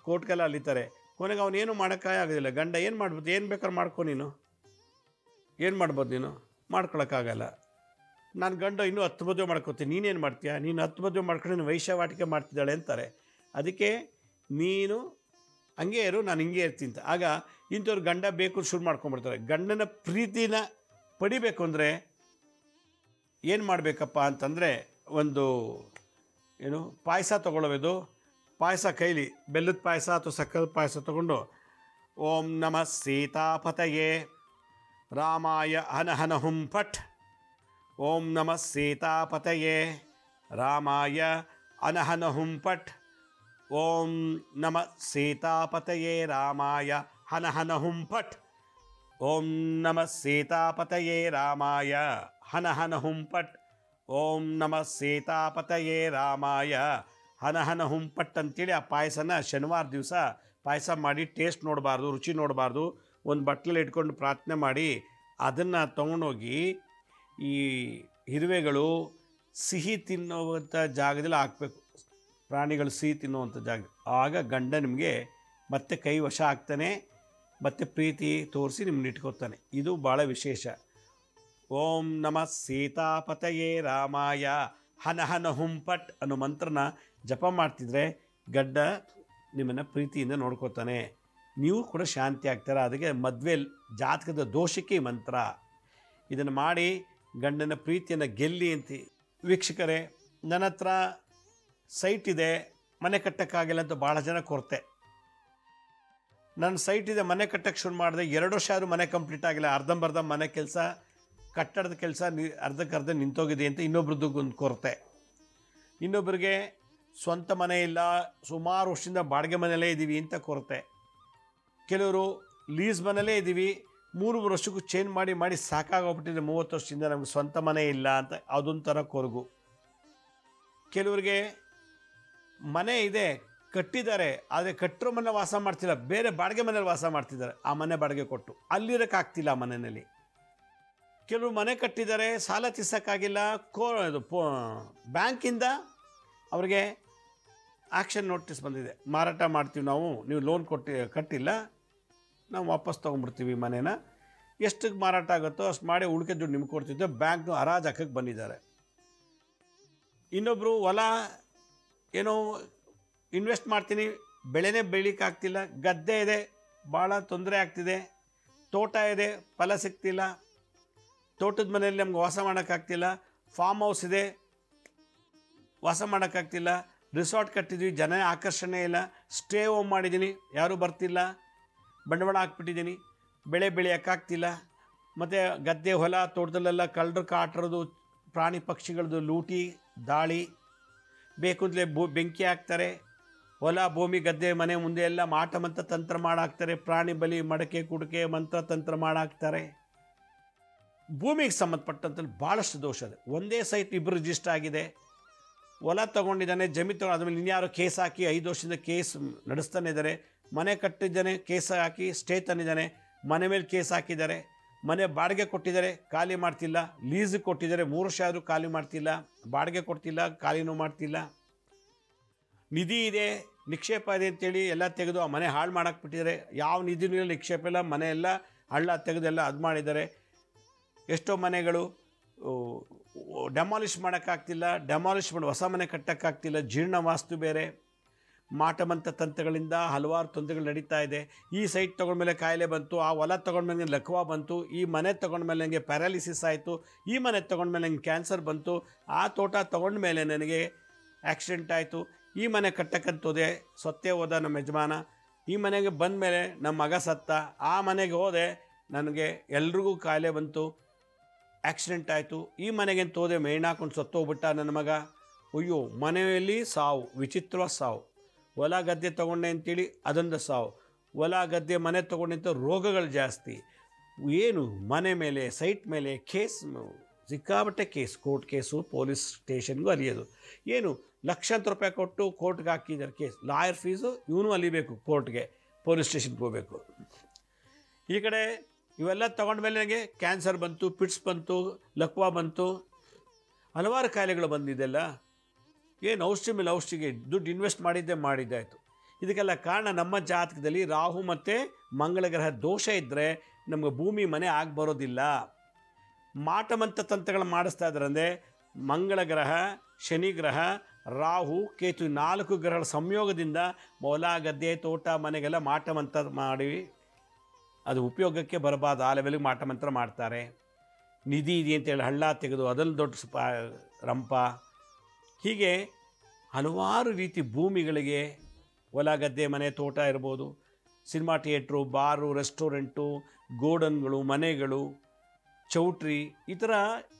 ಕೋರ್ಟ್ಗೆಲ್ಲ ಅಲಿತಾರೆ. ಕೊನೆಗೆ ಅವನೇನು ಮಾಡೋಕ್ಕಾಗೇ ಆಗೋದಿಲ್ಲ. ಗಂಡ ಏನು ಮಾಡ್ಬೋದು, ಏನು ಬೇಕಾದ್ರೆ ಮಾಡ್ಕೊ, ನೀನು ಏನು ಮಾಡ್ಬೋದು, ನೀನು ಮಾಡ್ಕೊಳಕ್ಕಾಗಲ್ಲ. ನಾನು ಗಂಡ ಇನ್ನೂ 10 ಮದುವೆ ಮಾಡ್ಕೋತೀನಿ, ನೀನೇನು ಮಾಡ್ತೀಯ, ನೀನು 10 ಮದುವೆ ಮಾಡ್ಕೊಂಡು ನೀನು ವೈಶ್ಯವಾಟಿಕೆ ಮಾಡ್ತಿದ್ದಾಳೆ ಅಂತಾರೆ. ಅದಕ್ಕೆ ನೀನು ಹಂಗೆ ಇರು, ನಾನು ಹಿಂಗೆ ಇರ್ತೀನಿ ಅಂತ. ಆಗ ಇಂಥವ್ರು ಗಂಡ ಬೇಕು ಶುರು ಮಾಡ್ಕೊಂಡ್ಬಿಡ್ತಾರೆ. ಗಂಡನ ಪ್ರೀತಿನ ಪಡಿಬೇಕು ಅಂದರೆ ಏನು ಮಾಡಬೇಕಪ್ಪ ಅಂತಂದರೆ, ಒಂದು ಏನು ಪಾಯಸ ತೊಗೊಳ್ಳೋದು. ಪಾಯಸ ಕೈಲಿ ಬೆಲ್ಲದ ಪಾಯಸ ಅಥವಾ ಸಕ್ಕರೆ ಪಾಯಸ ತೊಗೊಂಡು, ಓಂ ನಮಃ ಸೀತಾಪತಯೇ ರಾಮಾಯ ಹನ ಹುಂ ಫಟ್, ಓಂ ನಮಃ ಸೀತಾಪತಯೇ ರಾಮಾಯ ಅನಹನ ಹುಂ ಫಟ್, ಓಂ ನಮಃ ಸೀತಾಪತಯೇ ರಾಮಾಯ ಹನ ಹುಂ ಫಟ್, ಓಂ ನಮಃ ಸೀತಾಪತಯೇ ರಾಮಾಯ ಹನ ಹುಂ ಫಟ್, ಓಂ ನಮಃ ಸೀತಾಪತಯೇ ರಾಮಾಯ ಹನ ಹುಂ ಫಟ್ ಅಂತೇಳಿ ಆ ಪಾಯಸನ ಶನಿವಾರ ದಿವಸ ಪಾಯಸ ಮಾಡಿ ಟೇಸ್ಟ್ ನೋಡಬಾರ್ದು, ರುಚಿ ನೋಡಬಾರ್ದು, ಒಂದು ಬಟ್ಲಲ್ಲಿ ಇಟ್ಕೊಂಡು ಪ್ರಾರ್ಥನೆ ಮಾಡಿ ಅದನ್ನು ತೊಗೊಂಡೋಗಿ ಈ ಇರುವೆಗಳು ಸಿಹಿ ತಿನ್ನುವಂಥ ಜಾಗದಲ್ಲಿ ಹಾಕಬೇಕು. ಪ್ರಾಣಿಗಳು ಸಿಹಿ ತಿನ್ನುವಂಥ ಜಾಗ. ಆಗ ಗಂಡ ನಿಮಗೆ ಮತ್ತೆ ಕೈ ವಶ ಆಗ್ತಾನೆ, ಮತ್ತು ಪ್ರೀತಿ ತೋರಿಸಿ ನಿಮ್ಮನ್ನ ಇಟ್ಕೋತಾನೆ. ಇದು ಭಾಳ ವಿಶೇಷ. ಓಂ ನಮಃ ಸೀತಾಪತಯೇ ರಾಮಾಯ ಹನ ಹುಂ ಫಟ್ ಅನ್ನೋ ಮಂತ್ರನ ಜಪ ಮಾಡ್ತಿದ್ರೆ ಗಂಡ ನಿಮ್ಮನ್ನು ಪ್ರೀತಿಯಿಂದ ನೋಡ್ಕೋತಾನೆ, ನೀವು ಕೂಡ ಶಾಂತಿ ಆಗ್ತಾರೆ. ಅದಕ್ಕೆ ಮದುವೆ ಜಾತಕದ ದೋಷಕ್ಕೆ ಈ ಮಂತ್ರ. ಇದನ್ನು ಮಾಡಿ ಗಂಡನ ಪ್ರೀತಿಯನ್ನು ಗೆಲ್ಲಿ ಅಂತ. ವೀಕ್ಷಕರೇ, ನನ್ನ ಹತ್ರ ಸೈಟ್ ಇದೆ, ಮನೆ ಕಟ್ಟೋಕ್ಕಾಗಿಲ್ಲ ಅಂತ ಭಾಳ ಜನ ಕೊರತೆ. ನನ್ನ ಸೈಟ್ ಇದೆ, ಮನೆ ಕಟ್ಟಕ್ಕೆ ಶುರು ಮಾಡಿದೆ, 2 ವರ್ಷ ಆದರೂ ಮನೆ ಕಂಪ್ಲೀಟ್ ಆಗಿಲ್ಲ, ಅರ್ಧಂಬರ್ಧ ಮನೆ ಕೆಲಸ, ಕಟ್ಟಡದ ಕೆಲಸ ಅರ್ಧಕ್ಕರ್ಧ ನಿಂತೋಗಿದೆ ಅಂತ ಇನ್ನೊಬ್ರದ್ದು ಒಂದು ಕೊರತೆ. ಇನ್ನೊಬ್ಬರಿಗೆ ಸ್ವಂತ ಮನೆ ಇಲ್ಲ, ಸುಮಾರು ವರ್ಷದಿಂದ ಬಾಡಿಗೆ ಮನೆಯಲ್ಲೇ ಇದ್ದೀವಿ ಅಂತ ಕೊರತೆ. ಕೆಲವರು ಲೀಸ್ ಮನೆಯಲ್ಲೇ ಇದ್ದೀವಿ, 3 ವರ್ಷಕ್ಕೂ ಚೇಂಜ್ ಮಾಡಿ ಸಾಕಾಗೋಗ್ಬಿಟ್ಟಿದೆ, 30 ವರ್ಷದಿಂದ ನಮಗೆ ಸ್ವಂತ ಮನೆ ಇಲ್ಲ ಅಂತ ಅದೊಂಥರ ಕೊರಗು. ಕೆಲವರಿಗೆ ಮನೆ ಇದೆ, ಕಟ್ಟಿದ್ದಾರೆ, ಆದರೆ ಕಟ್ಟಿರೋ ಮನೆ ವಾಸ ಮಾಡ್ತಿಲ್ಲ, ಬೇರೆ ಬಾಡಿಗೆ ಮನೇಲಿ ವಾಸ ಮಾಡ್ತಿದ್ದಾರೆ. ಆ ಮನೆ ಬಾಡಿಗೆ ಕೊಟ್ಟು ಅಲ್ಲಿರೋಕ್ಕಾಗ್ತಿಲ್ಲ ಆ ಮನೆಯಲ್ಲಿ. ಕೆಲವರು ಮನೆ ಕಟ್ಟಿದ್ದಾರೆ, ಸಾಲ ತೀರ್ಸೋಕ್ಕಾಗಿಲ್ಲ, ಬ್ಯಾಂಕಿಂದ ಅವ್ರಿಗೆ ಆ್ಯಕ್ಷನ್ ನೋಟಿಸ್ ಬಂದಿದೆ, ಮಾರಾಟ ಮಾಡ್ತೀವಿ ನಾವು, ನೀವು ಲೋನ್ ಕಟ್ಟಿಲ್ಲ, ನಾವು ವಾಪಸ್ ತೊಗೊಂಡ್ಬಿಡ್ತೀವಿ ಮನೇನ, ಎಷ್ಟಕ್ಕೆ ಮಾರಾಟ ಆಗುತ್ತೋ ಅಷ್ಟು ಮಾಡಿ ಉಳಿಕೆ ದುಡ್ಡು ನಿಮ್ಗೆ ಕೊಡ್ತಿದ್ದೆ, ಬ್ಯಾಂಕ್ನು ಹರಾಜು ಹಾಕಕ್ಕೆ ಬಂದಿದ್ದಾರೆ. ಇನ್ನೊಬ್ಬರು ಹೊಲ ಏನೋ ಇನ್ವೆಸ್ಟ್ ಮಾಡ್ತೀನಿ, ಬೆಳೆನೇ ಬೆಳೀಲಿಕ್ಕಾಗ್ತಿಲ್ಲ, ಗದ್ದೆ ಇದೆ, ಭಾಳ ತೊಂದರೆ ಆಗ್ತಿದೆ, ತೋಟ ಇದೆ, ಫಲ ಸಿಗ್ತಿಲ್ಲ, ತೋಟದ ಮನೆಯಲ್ಲಿ ನಮ್ಗೆ ವಾಸ ಮಾಡೋಕ್ಕಾಗ್ತಿಲ್ಲ, ಫಾರ್ಮ್ ಹೌಸ್ ಇದೆ, ವಾಸ ಮಾಡೋಕ್ಕಾಗ್ತಿಲ್ಲ, ರಿಸಾರ್ಟ್ ಕಟ್ಟಿದ್ವಿ, ಜನ ಆಕರ್ಷಣೆ ಇಲ್ಲ, ಸ್ಟೇ ಹೋಮ್ ಮಾಡಿದ್ದೀನಿ, ಯಾರೂ ಬರ್ತಿಲ್ಲ, ಬಂಡವಾಳ ಹಾಕ್ಬಿಟ್ಟಿದ್ದೀನಿ, ಬೆಳೆ ಬೆಳೆಯೋಕ್ಕಾಗ್ತಿಲ್ಲ, ಮತ್ತು ಗದ್ದೆ ಹೊಲ ತೋಟದಲ್ಲೆಲ್ಲ ಕಳ್ಳರು ಕಾಟಿರೋದು, ಪ್ರಾಣಿ ಪಕ್ಷಿಗಳದ್ದು ಲೂಟಿ ದಾಳಿ, ಬೇಕು ಅಂತಲೇ ಬೆಂಕಿ ಹಾಕ್ತಾರೆ, ಹೊಲ ಭೂಮಿ ಗದ್ದೆ ಮನೆ ಮುಂದೆ ಎಲ್ಲ ಮಾಟ ಮಂತ್ರ ತಂತ್ರ ಮಾಡಾಕ್ತಾರೆ, ಪ್ರಾಣಿ ಬಲಿ ಮಡಕೆ ಕುಡಿಕೆ ಮಂತ್ರ ತಂತ್ರ ಮಾಡಾಕ್ತಾರೆ. ಭೂಮಿಗೆ ಸಂಬಂಧಪಟ್ಟಂತೆ ಭಾಳಷ್ಟು ದೋಷ ಇದೆ. ಒಂದೇ ಸೈಟ್ 2 ರಿಜಿಸ್ಟರ್ ಆಗಿದೆ, ಹೊಲ ತೊಗೊಂಡಿದ್ದಾನೆ, ಜಮೀನು ತೊಗೊಂಡು ಆದಮೇಲೆ ಇನ್ಯಾರೋ ಕೇಸ್ ಹಾಕಿ 5 ವರ್ಷದಿಂದ ಕೇಸ್ ನಡೆಸ್ತಾನೆ ಇದ್ದಾರೆ, ಮನೆ ಕಟ್ಟಿದ್ದಾನೆ, ಕೇಸ್ ಹಾಕಿ ಸ್ಟೇ ತಂದಿದ್ದಾನೆ, ಮನೆ ಮೇಲೆ ಕೇಸ್ ಹಾಕಿದ್ದಾರೆ, ಮನೆ ಬಾಡಿಗೆ ಕೊಟ್ಟಿದ್ದಾರೆ, ಖಾಲಿ ಮಾಡ್ತಿಲ್ಲ, ಲೀಸಿಗೆ ಕೊಟ್ಟಿದ್ದಾರೆ, 3 ವರ್ಷ ಆದರೂ ಖಾಲಿ ಮಾಡ್ತಿಲ್ಲ, ಬಾಡಿಗೆ ಕೊಡ್ತಿಲ್ಲ, ಖಾಲಿನೂ ಮಾಡ್ತಿಲ್ಲ, ನಿಧಿ ಇದೆ, ನಿಕ್ಷೇಪ ಇದೆ ಅಂತೇಳಿ ಎಲ್ಲ ತೆಗೆದು ಆ ಮನೆ ಹಾಳು ಮಾಡಾಕ್ಬಿಟ್ಟಿದ್ದಾರೆ, ಯಾವ ನಿಧಿನೂ ಇಲ್ಲ, ನಿಕ್ಷೇಪ ಇಲ್ಲ, ಮನೆ ಎಲ್ಲ ಹಳ್ಳ ತೆಗೆದೆಲ್ಲ ಅದು ಮಾಡಿದ್ದಾರೆ. ಎಷ್ಟೋ ಮನೆಗಳು ಡೆಮಾಲಿಷ್ ಮಾಡೋಕ್ಕಾಗ್ತಿಲ್ಲ, ಡೆಮಾಲಿಷ್ ಮಾಡಿ ಹೊಸ ಮನೆ ಕಟ್ಟೋಕ್ಕಾಗ್ತಿಲ್ಲ, ಜೀರ್ಣ ವಾಸ್ತು ಬೇರೆ, ಮಾಟಮಂತ್ರ ತಂತ್ರಗಳಿಂದ ಹಲವಾರು ತೊಂದರೆಗಳು ನಡೀತಾ ಇದೆ. ಈ ಸೈಟ್ ತೊಗೊಂಡ್ಮೇಲೆ ಕಾಯಿಲೆ ಬಂತು, ಆ ಹೊಲ ತೊಗೊಂಡ್ಮೇಲೆ ಲಕ್ವ ಬಂತು, ಈ ಮನೆ ತೊಗೊಂಡ್ಮೇಲೆ ನನಗೆ ಪ್ಯಾರಾಲಿಸಿಸ್ ಆಯಿತು, ಈ ಮನೆ ತೊಗೊಂಡ್ಮೇಲೆ ನನಗೆ ಕ್ಯಾನ್ಸರ್ ಬಂತು, ಆ ತೋಟ ತೊಗೊಂಡ್ಮೇಲೆ ನನಗೆ ಆಕ್ಸಿಡೆಂಟ್ ಆಯಿತು, ಈ ಮನೆ ಕಟ್ಟಕ್ಕಂತೋದೆ, ಸೊತ್ತೆ ಹೋದ ನಮ್ಮ ಯಜಮಾನ, ಈ ಮನೆಗೆ ಬಂದ ಮೇಲೆ ನಮ್ಮ ಮಗ ಸತ್ತ, ಆ ಮನೆಗೆ ಹೋದೆ ನನಗೆ ಎಲ್ರಿಗೂ ಕಾಯಿಲೆ ಬಂತು, ಆಕ್ಸಿಡೆಂಟ್ ಆಯಿತು, ಈ ಮನೆಗೆ ತೋದೆ ಮೇಣ್ ಹಾಕೊಂಡು ಸತ್ತೋಗ್ಬಿಟ್ಟ ನನ್ನ ಮಗ. ಅಯ್ಯೋ, ಮನೆಯಲ್ಲಿ ಸಾವು, ವಿಚಿತ್ರವಾದ ಸಾವು. ಹೊಲ ಗದ್ದೆ ತೊಗೊಂಡೆ ಅಂತೇಳಿ ಅದೊಂದು ಸಾವು, ಹೊಲ ಗದ್ದೆ ಮನೆ ತೊಗೊಂಡಂಥ ರೋಗಗಳು ಜಾಸ್ತಿ. ಏನು ಮನೆ ಮೇಲೆ ಸೈಟ್ ಮೇಲೆ ಕೇಸ್, ಸಿಕ್ಕಾಬಟ್ಟೆ ಕೇಸ್, ಕೋರ್ಟ್ ಕೇಸು, ಪೊಲೀಸ್ ಸ್ಟೇಷನ್ಗೂ ಅಲಿಯೋದು. ಏನು ಲಕ್ಷಾಂತರ ರೂಪಾಯಿ ಕೊಟ್ಟು ಕೋರ್ಟ್ಗೆ ಹಾಕಿದ್ದಾರೆ ಕೇಸ್, ಲಾಯರ್ ಫೀಸು ಇವನು ಅಲಿಬೇಕು, ಕೋರ್ಟ್ಗೆ ಪೊಲೀಸ್ ಸ್ಟೇಷನ್ಗೆ ಹೋಗಬೇಕು. ಈ ಕಡೆ ಇವೆಲ್ಲ ತೊಗೊಂಡ್ಮೇಲೆ ನನಗೆ ಕ್ಯಾನ್ಸರ್ ಬಂತು, ಪಿಟ್ಸ್ ಬಂತು, ಲಕ್ವಾ ಬಂತು, ಹಲವಾರು ಕಾಯಿಲೆಗಳು ಬಂದಿದೆಲ್ಲ. ಏನು ಔಷಧಿ ಮೇಲೆ ಔಷಧಿಗೆ ದುಡ್ಡು ಇನ್ವೆಸ್ಟ್ ಮಾಡಿದ್ದಾಯಿತು. ಇದಕ್ಕೆಲ್ಲ ಕಾರಣ ನಮ್ಮ ಜಾತಕದಲ್ಲಿ ರಾಹು ಮತ್ತು ಮಂಗಳ ಗ್ರಹ ದೋಷ ಇದ್ದರೆ ನಮಗೆ ಭೂಮಿ ಮನೆ ಆಗಿ ಬರೋದಿಲ್ಲ. ಮಾಟಮಂತ್ರ ತಂತ್ರಗಳು ಮಾಡಿಸ್ತಾ ಇದ್ದಾರಂದರೆ ಮಂಗಳ ಗ್ರಹ, ಶನಿ ಗ್ರಹ, ರಾಹು, ಕೇತು 4 ಗ್ರಹಗಳ ಸಂಯೋಗದಿಂದ ಹೊಲ ಗದ್ದೆ ತೋಟ ಮನೆಗೆಲ್ಲ ಮಾಟಮಂತ್ರ ಮಾಡಿ ಅದು ಉಪಯೋಗಕ್ಕೆ ಬರಬಾರ್ದು. ಆ ಲೆವೆಲ್ಗೆ ಮಾಟಮಂತ್ರ ಮಾಡ್ತಾರೆ. ನಿಧಿ ಇದೆ ಅಂತೇಳಿ ಹಳ್ಳ ತೆಗೆದು ಅದನ್ನು ದೊಡ್ಡ ರಂಪ, ಹೀಗೆ ಹಲವಾರು ರೀತಿ ಭೂಮಿಗಳಿಗೆ ಹೊಲ ಗದ್ದೆ ಮನೆ ತೋಟ ಇರ್ಬೋದು, ಸಿನಿಮಾ ಥಿಯೇಟ್ರು, ಬಾರು, ರೆಸ್ಟೋರೆಂಟು, ಗೋಡನ್ಗಳು, ಮನೆಗಳು, ಚೌಟ್ರಿ, ಈ ಥರ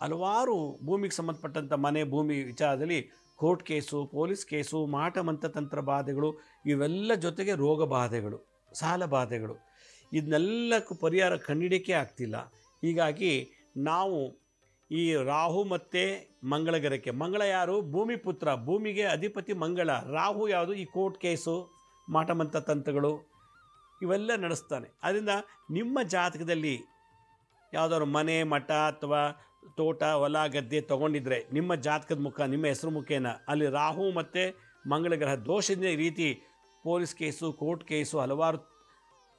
ಹಲವಾರು ಭೂಮಿಗೆ ಸಂಬಂಧಪಟ್ಟಂಥ ಮನೆ ಭೂಮಿ ವಿಚಾರದಲ್ಲಿ ಕೋರ್ಟ್ ಕೇಸು, ಪೊಲೀಸ್ ಕೇಸು, ಮಾಟಮಂತ್ರ ತಂತ್ರ ಬಾಧೆಗಳು, ಇವೆಲ್ಲ ಜೊತೆಗೆ ರೋಗ ಬಾಧೆಗಳು, ಸಾಲ ಬಾಧೆಗಳು, ಇದನ್ನೆಲ್ಲಕ್ಕೂ ಪರಿಹಾರ ಕಂಡಿಡಿಕೆ ಆಗ್ತಿಲ್ಲ. ಹೀಗಾಗಿ ನಾವು ಈ ರಾಹು ಮತ್ತು ಮಂಗಳ ಗ್ರಹಕ್ಕೆ, ಮಂಗಳ ಯಾರು? ಭೂಮಿ ಪುತ್ರ, ಭೂಮಿಗೆ ಅಧಿಪತಿ ಮಂಗಳ. ರಾಹು ಯಾವುದು? ಈ ಕೋರ್ಟ್ ಕೇಸು, ಮಾಟಮಂತ್ರ ತಂತ್ರಗಳು ಇವೆಲ್ಲ ನಡೆಸ್ತಾನೆ. ಆದ್ದರಿಂದ ನಿಮ್ಮ ಜಾತಕದಲ್ಲಿ ಯಾವುದಾದ್ರು ಮನೆ ಮಠ ಅಥವಾ ತೋಟ ಹೊಲ ಗದ್ದೆ ತೊಗೊಂಡಿದ್ರೆ ನಿಮ್ಮ ಜಾತಕದ ಮುಖ, ನಿಮ್ಮ ಹೆಸರು ಮುಖೇನ ಅಲ್ಲಿ ರಾಹು ಮತ್ತು ಮಂಗಳ ಗ್ರಹ ದೋಷದಿಂದ ಈ ರೀತಿ ಪೊಲೀಸ್ ಕೇಸು, ಕೋರ್ಟ್ ಕೇಸು, ಹಲವಾರು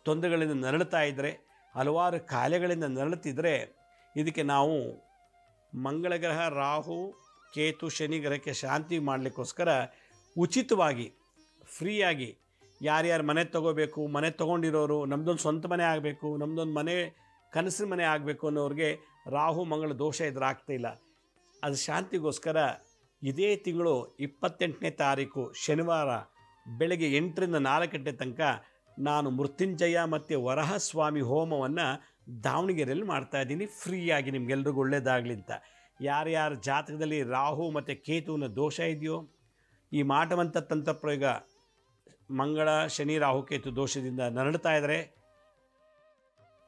ತೊಂದರೆಗಳಿಂದ ನರಳುತ್ತಾ ಇದ್ದರೆ, ಹಲವಾರು ಕಾಯಿಲೆಗಳಿಂದ ನರಳುತ್ತಿದ್ದರೆ, ಇದಕ್ಕೆ ನಾವು ಮಂಗಳ ಗ್ರಹ, ರಾಹು, ಕೇತು, ಶನಿ ಗ್ರಹಕ್ಕೆ ಶಾಂತಿ ಮಾಡಲಿಕ್ಕೋಸ್ಕರ ಉಚಿತವಾಗಿ ಫ್ರೀಯಾಗಿ ಯಾರ್ಯಾರು ಮನೆ ತೊಗೋಬೇಕು, ಮನೆ ತೊಗೊಂಡಿರೋರು, ನಮ್ಮದೊಂದು ಸ್ವಂತ ಮನೆ ಆಗಬೇಕು, ನಮ್ಮದೊಂದು ಮನೆ ಕನಸಿನ ಮನೆ ಆಗಬೇಕು ಅನ್ನೋರಿಗೆ ರಾಹು ಮಂಗಳ ದೋಷ ಇದ್ರೆ ಆಗ್ತಾಯಿಲ್ಲ. ಅದು ಶಾಂತಿಗೋಸ್ಕರ ಇದೇ ತಿಂಗಳು 28ನೇ ತಾರೀಕು ಶನಿವಾರ ಬೆಳಗ್ಗೆ 8ರಿಂದ 4 ಗಂಟೆ ತನಕ ನಾನು ಮೃತ್ಯುಂಜಯ ಮತ್ತು ವರಹಸ್ವಾಮಿ ಹೋಮವನ್ನು ದಾವಣಗೆರೆಯಲ್ಲಿ ಮಾಡ್ತಾಯಿದ್ದೀನಿ ಫ್ರೀಯಾಗಿ, ನಿಮಗೆಲ್ರಿಗೂ ಒಳ್ಳೆಯದಾಗಲಿ ಅಂತ. ಯಾರ್ಯಾರ ಜಾತಕದಲ್ಲಿ ರಾಹು ಮತ್ತು ಕೇತುವಿನ ದೋಷ ಇದೆಯೋ, ಈ ಮಾಟಮಂತ್ರ ತಂತ್ರ ಪ್ರಯೋಗ ಮಂಗಳ ಶನಿ ರಾಹು ಕೇತು ದೋಷದಿಂದ ನರಳುತ್ತಾ ಇದ್ದರೆ,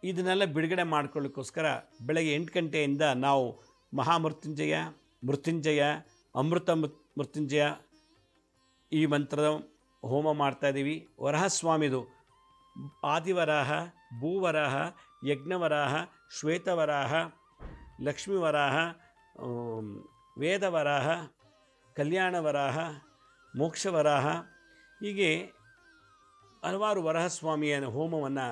ಇದನ್ನೆಲ್ಲ ಬಿಡುಗಡೆ ಮಾಡ್ಕೊಳ್ಳಿಕ್ಕೋಸ್ಕರ ಬೆಳಗ್ಗೆ 8 ಗಂಟೆಯಿಂದ ನಾವು ಮಹಾಮೃತ್ಯುಂಜಯ, ಮೃತ್ಯುಂಜಯ, ಅಮೃತ ಮೃತ್ಯುಂಜಯ ಈ ಮಂತ್ರದ ಹೋಮ ಮಾಡ್ತಾಯಿದ್ದೀವಿ. ವರಹಸ್ವಾಮಿದು ಆದಿವರಾಹ, ಭೂವರಾಹ, ಯಜ್ಞವರಾಹ, ಶ್ವೇತವರಾಹ, ಲಕ್ಷ್ಮೀವರಾಹ, ವೇದವರಾಹ, ಕಲ್ಯಾಣವರಾಹ, ಮೋಕ್ಷವರಾಹ, ಹೀಗೆ ಹಲವಾರು ವರಹಸ್ವಾಮಿಯ ಹೋಮವನ್ನು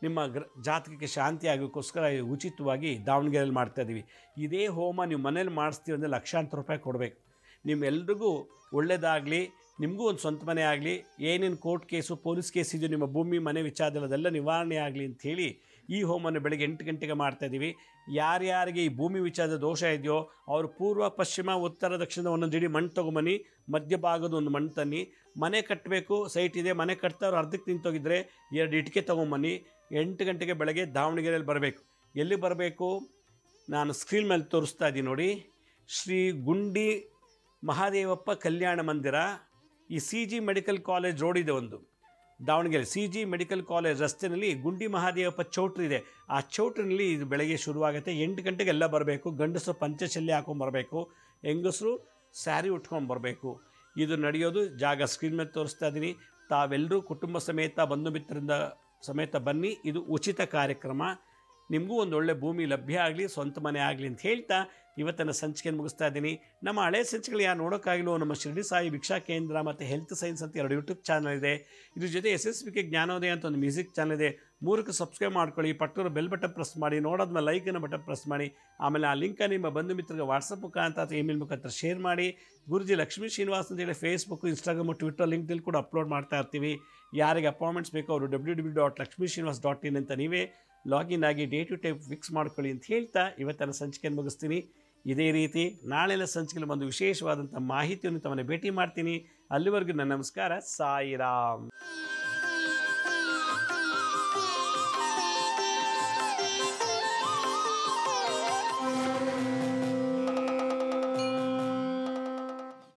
ನಿಮ್ಮ ಜಾತಕಕ್ಕೆ ಶಾಂತಿ ಆಗೋಕ್ಕೋಸ್ಕರ ಉಚಿತವಾಗಿ ದಾವಣಗೆರೆಯಲ್ಲಿ ಮಾಡ್ತಾಯಿದ್ದೀವಿ. ಇದೇ ಹೋಮ ನೀವು ಮನೇಲಿ ಮಾಡಿಸ್ತೀವಿ ಅಂದರೆ ಲಕ್ಷಾಂತರ ರೂಪಾಯಿ ಕೊಡಬೇಕು. ನಿಮ್ಮೆಲ್ರಿಗೂ ಒಳ್ಳೆಯದಾಗಲಿ, ನಿಮಗೂ ಒಂದು ಸ್ವಂತ ಮನೆ ಆಗಲಿ, ಏನೇನು ಕೋರ್ಟ್ ಕೇಸು ಪೊಲೀಸ್ ಕೇಸ್ ಇದೆಯೋ ನಿಮ್ಮ ಭೂಮಿ ಮನೆ ವಿಚಾರದಲ್ಲಿ ಅದೆಲ್ಲ ನಿವಾರಣೆ ಆಗಲಿ ಅಂಥೇಳಿ ಈ ಹೋಮವನ್ನು ಬೆಳಗ್ಗೆ 8 ಗಂಟೆಗೆ ಮಾಡ್ತಾಯಿದ್ದೀವಿ. ಯಾರ್ಯಾರಿಗೆ ಈ ಭೂಮಿ ವಿಚಾರದ ದೋಷ ಇದೆಯೋ ಅವರು ಪೂರ್ವ, ಪಶ್ಚಿಮ, ಉತ್ತರ, ದಕ್ಷಿಣ ಒಂದೊಂದು ಇಡೀ ಮಣ್ಣು ತೊಗೊಂಬನ್ನಿ, ಮಧ್ಯಭಾಗದ ಒಂದು ಮಣ್ಣು ತನ್ನಿ. ಮನೆ ಕಟ್ಟಬೇಕು, ಸೈಟ್ ಇದೆ, ಮನೆ ಕಟ್ತವ್ರು ಅರ್ಧಕ್ಕೆ ನಿಂತೋಗಿದ್ದರೆ 2 ಇಟ್ಟಿಗೆ ತೊಗೊಂಬನ್ನಿ. 8 ಗಂಟೆಗೆ ಬೆಳಗ್ಗೆ ದಾವಣಗೆರೆಯಲ್ಲಿ ಬರಬೇಕು. ಎಲ್ಲಿ ಬರಬೇಕು? ನಾನು ಸ್ಕ್ರೀನ್ ಮೇಲೆ ತೋರಿಸ್ತಾ ಇದ್ದೀನಿ ನೋಡಿ, ಶ್ರೀ ಗುಂಡಿ ಮಹಾದೇವಪ್ಪ ಕಲ್ಯಾಣ ಮಂದಿರ, ಈ CG ಮೆಡಿಕಲ್ ಕಾಲೇಜ್ ರೋಡ್ ಇದೆ ಒಂದು ದಾವಣಗೆರೆ, CG ಮೆಡಿಕಲ್ ಕಾಲೇಜ್ ರಸ್ತೆಯಲ್ಲಿ ಗುಂಡಿ ಮಹಾದೇವಪ್ಪ ಚೌಟ್ರಿ ಇದೆ. ಆ ಚೌಟ್ರಿನಲ್ಲಿ ಇದು ಬೆಳಗ್ಗೆ ಶುರುವಾಗುತ್ತೆ. 8 ಗಂಟೆಗೆ ಎಲ್ಲ ಬರಬೇಕು. ಗಂಡಸರು ಪಂಚಶಲ್ಯ ಹಾಕೊಂಬರಬೇಕು, ಹೆಂಗಸರು ಸ್ಯಾರಿ ಉಟ್ಕೊಂಡು ಬರಬೇಕು. ಇದು ನಡೆಯೋದು ಜಾಗ ಸ್ಕ್ರೀನ್ ಮೇಲೆ ತೋರಿಸ್ತಾ ಇದ್ದೀನಿ. ತಾವೆಲ್ಲರೂ ಕುಟುಂಬ ಸಮೇತ, ಬಂಧು ಮಿತ್ರರಿಂದ ಸಮೇತ ಬನ್ನಿ. ಇದು ಉಚಿತ ಕಾರ್ಯಕ್ರಮ. ನಿಮಗೂ ಒಂದು ಒಳ್ಳೆ ಭೂಮಿ ಲಭ್ಯ ಆಗಲಿ, ಸ್ವಂತ ಮನೆ ಆಗಲಿ ಅಂತ ಹೇಳ್ತಾ ಇವತ್ತಿನ ಸಂಚಿಕೆಯನ್ನು ಮುಗಿಸ್ತಾ ಇದ್ದೀನಿ. ನಮ್ಮ ಹಳೆ ಸಂಚಿಕೆಗಳು ಯಾರು ನೋಡೋಕ್ಕಾಗಿಲ್ಲೋ, ನಮ್ಮ ಶಿರಡಿ ಸಾಯಿ ಭಿಕ್ಷಾ ಕೇಂದ್ರ ಮತ್ತು ಹೆಲ್ತ್ ಸೈನ್ಸ್ ಅಂತ 2 ಯೂಟ್ಯೂಬ್ ಚಾನಲ್ ಇದೆ. ಇದ್ರ ಜೊತೆ SSBK ಜ್ಞಾನೋದಯ ಅಂತ ಒಂದು ಮ್ಯೂಸಿಕ್ ಚಾನಲ್ ಇದೆ. 3ಕ್ಕೆ ಸಬ್ಸ್ಕ್ರೈಬ್ ಮಾಡ್ಕೊಳ್ಳಿ, ಪಕ್ಕದ ಬೆಲ್ ಬಟನ್ ಪ್ರೆಸ್ ಮಾಡಿ, ನೋಡೋದ್ಮೇಲೆ ಲೈಕನ್ನು ಬಟನ್ ಪ್ರೆಸ್ ಮಾಡಿ. ಆಮೇಲೆ ಆ ಲಿಂಕನ್ನು ನಿಮ್ಮ ಬಂಧು ಮಿತ್ರರಿಗೆ ವಾಟ್ಸಪ್ ಮುಖಾಂತರ ಅಥವಾ ಇಮೇಲ್ ಮುಖಾಂತರ ಶೇರ್ ಮಾಡಿ. ಗುರುಜಿ ಲಕ್ಷ್ಮೀ ಶ್ರೀನಿವಾಸ್ ಅಂತೇಳಿ ಫೇಸ್ಬುಕ್, ಇನ್ಸ್ಟಾಗ್ರಾಮು, ಟ್ವಿಟರ್ ಲಿಂಕ್ದಲ್ಲಿ ಕೂಡ ಅಪ್ಲೋಡ್ ಮಾಡ್ತಾ ಇರ್ತೀವಿ. ಯಾರಿಗೆ ಅಪಾಯಿಂಟ್ಮೆಂಟ್ಸ್ ಬೇಕೋ ಅವರು www.lakshmisrinivas.in ಅಂತ ನೀವೇ ಲಾಗಿನ್ ಆಗಿ ಡೇ ಟು ಡೇ ಫಿಕ್ಸ್ ಮಾಡ್ಕೊಳ್ಳಿ ಅಂತ ಹೇಳ್ತಾ ಇವತ್ತಿನ ಸಂಚಿಕೆಯನ್ನು ಮುಗಿಸ್ತೀನಿ. ಇದೇ ರೀತಿ ನಾಳೆನ ಸಂಚಿಕೆಯಲ್ಲಿ ಒಂದು ವಿಶೇಷವಾದಂಥ ಮಾಹಿತಿಯನ್ನು ತಮ್ಮನ್ನು ಭೇಟಿ ಮಾಡ್ತೀನಿ. ಅಲ್ಲಿವರೆಗೂ ನನ್ನ ನಮಸ್ಕಾರ. ಸಾಯಿರಾಮ್.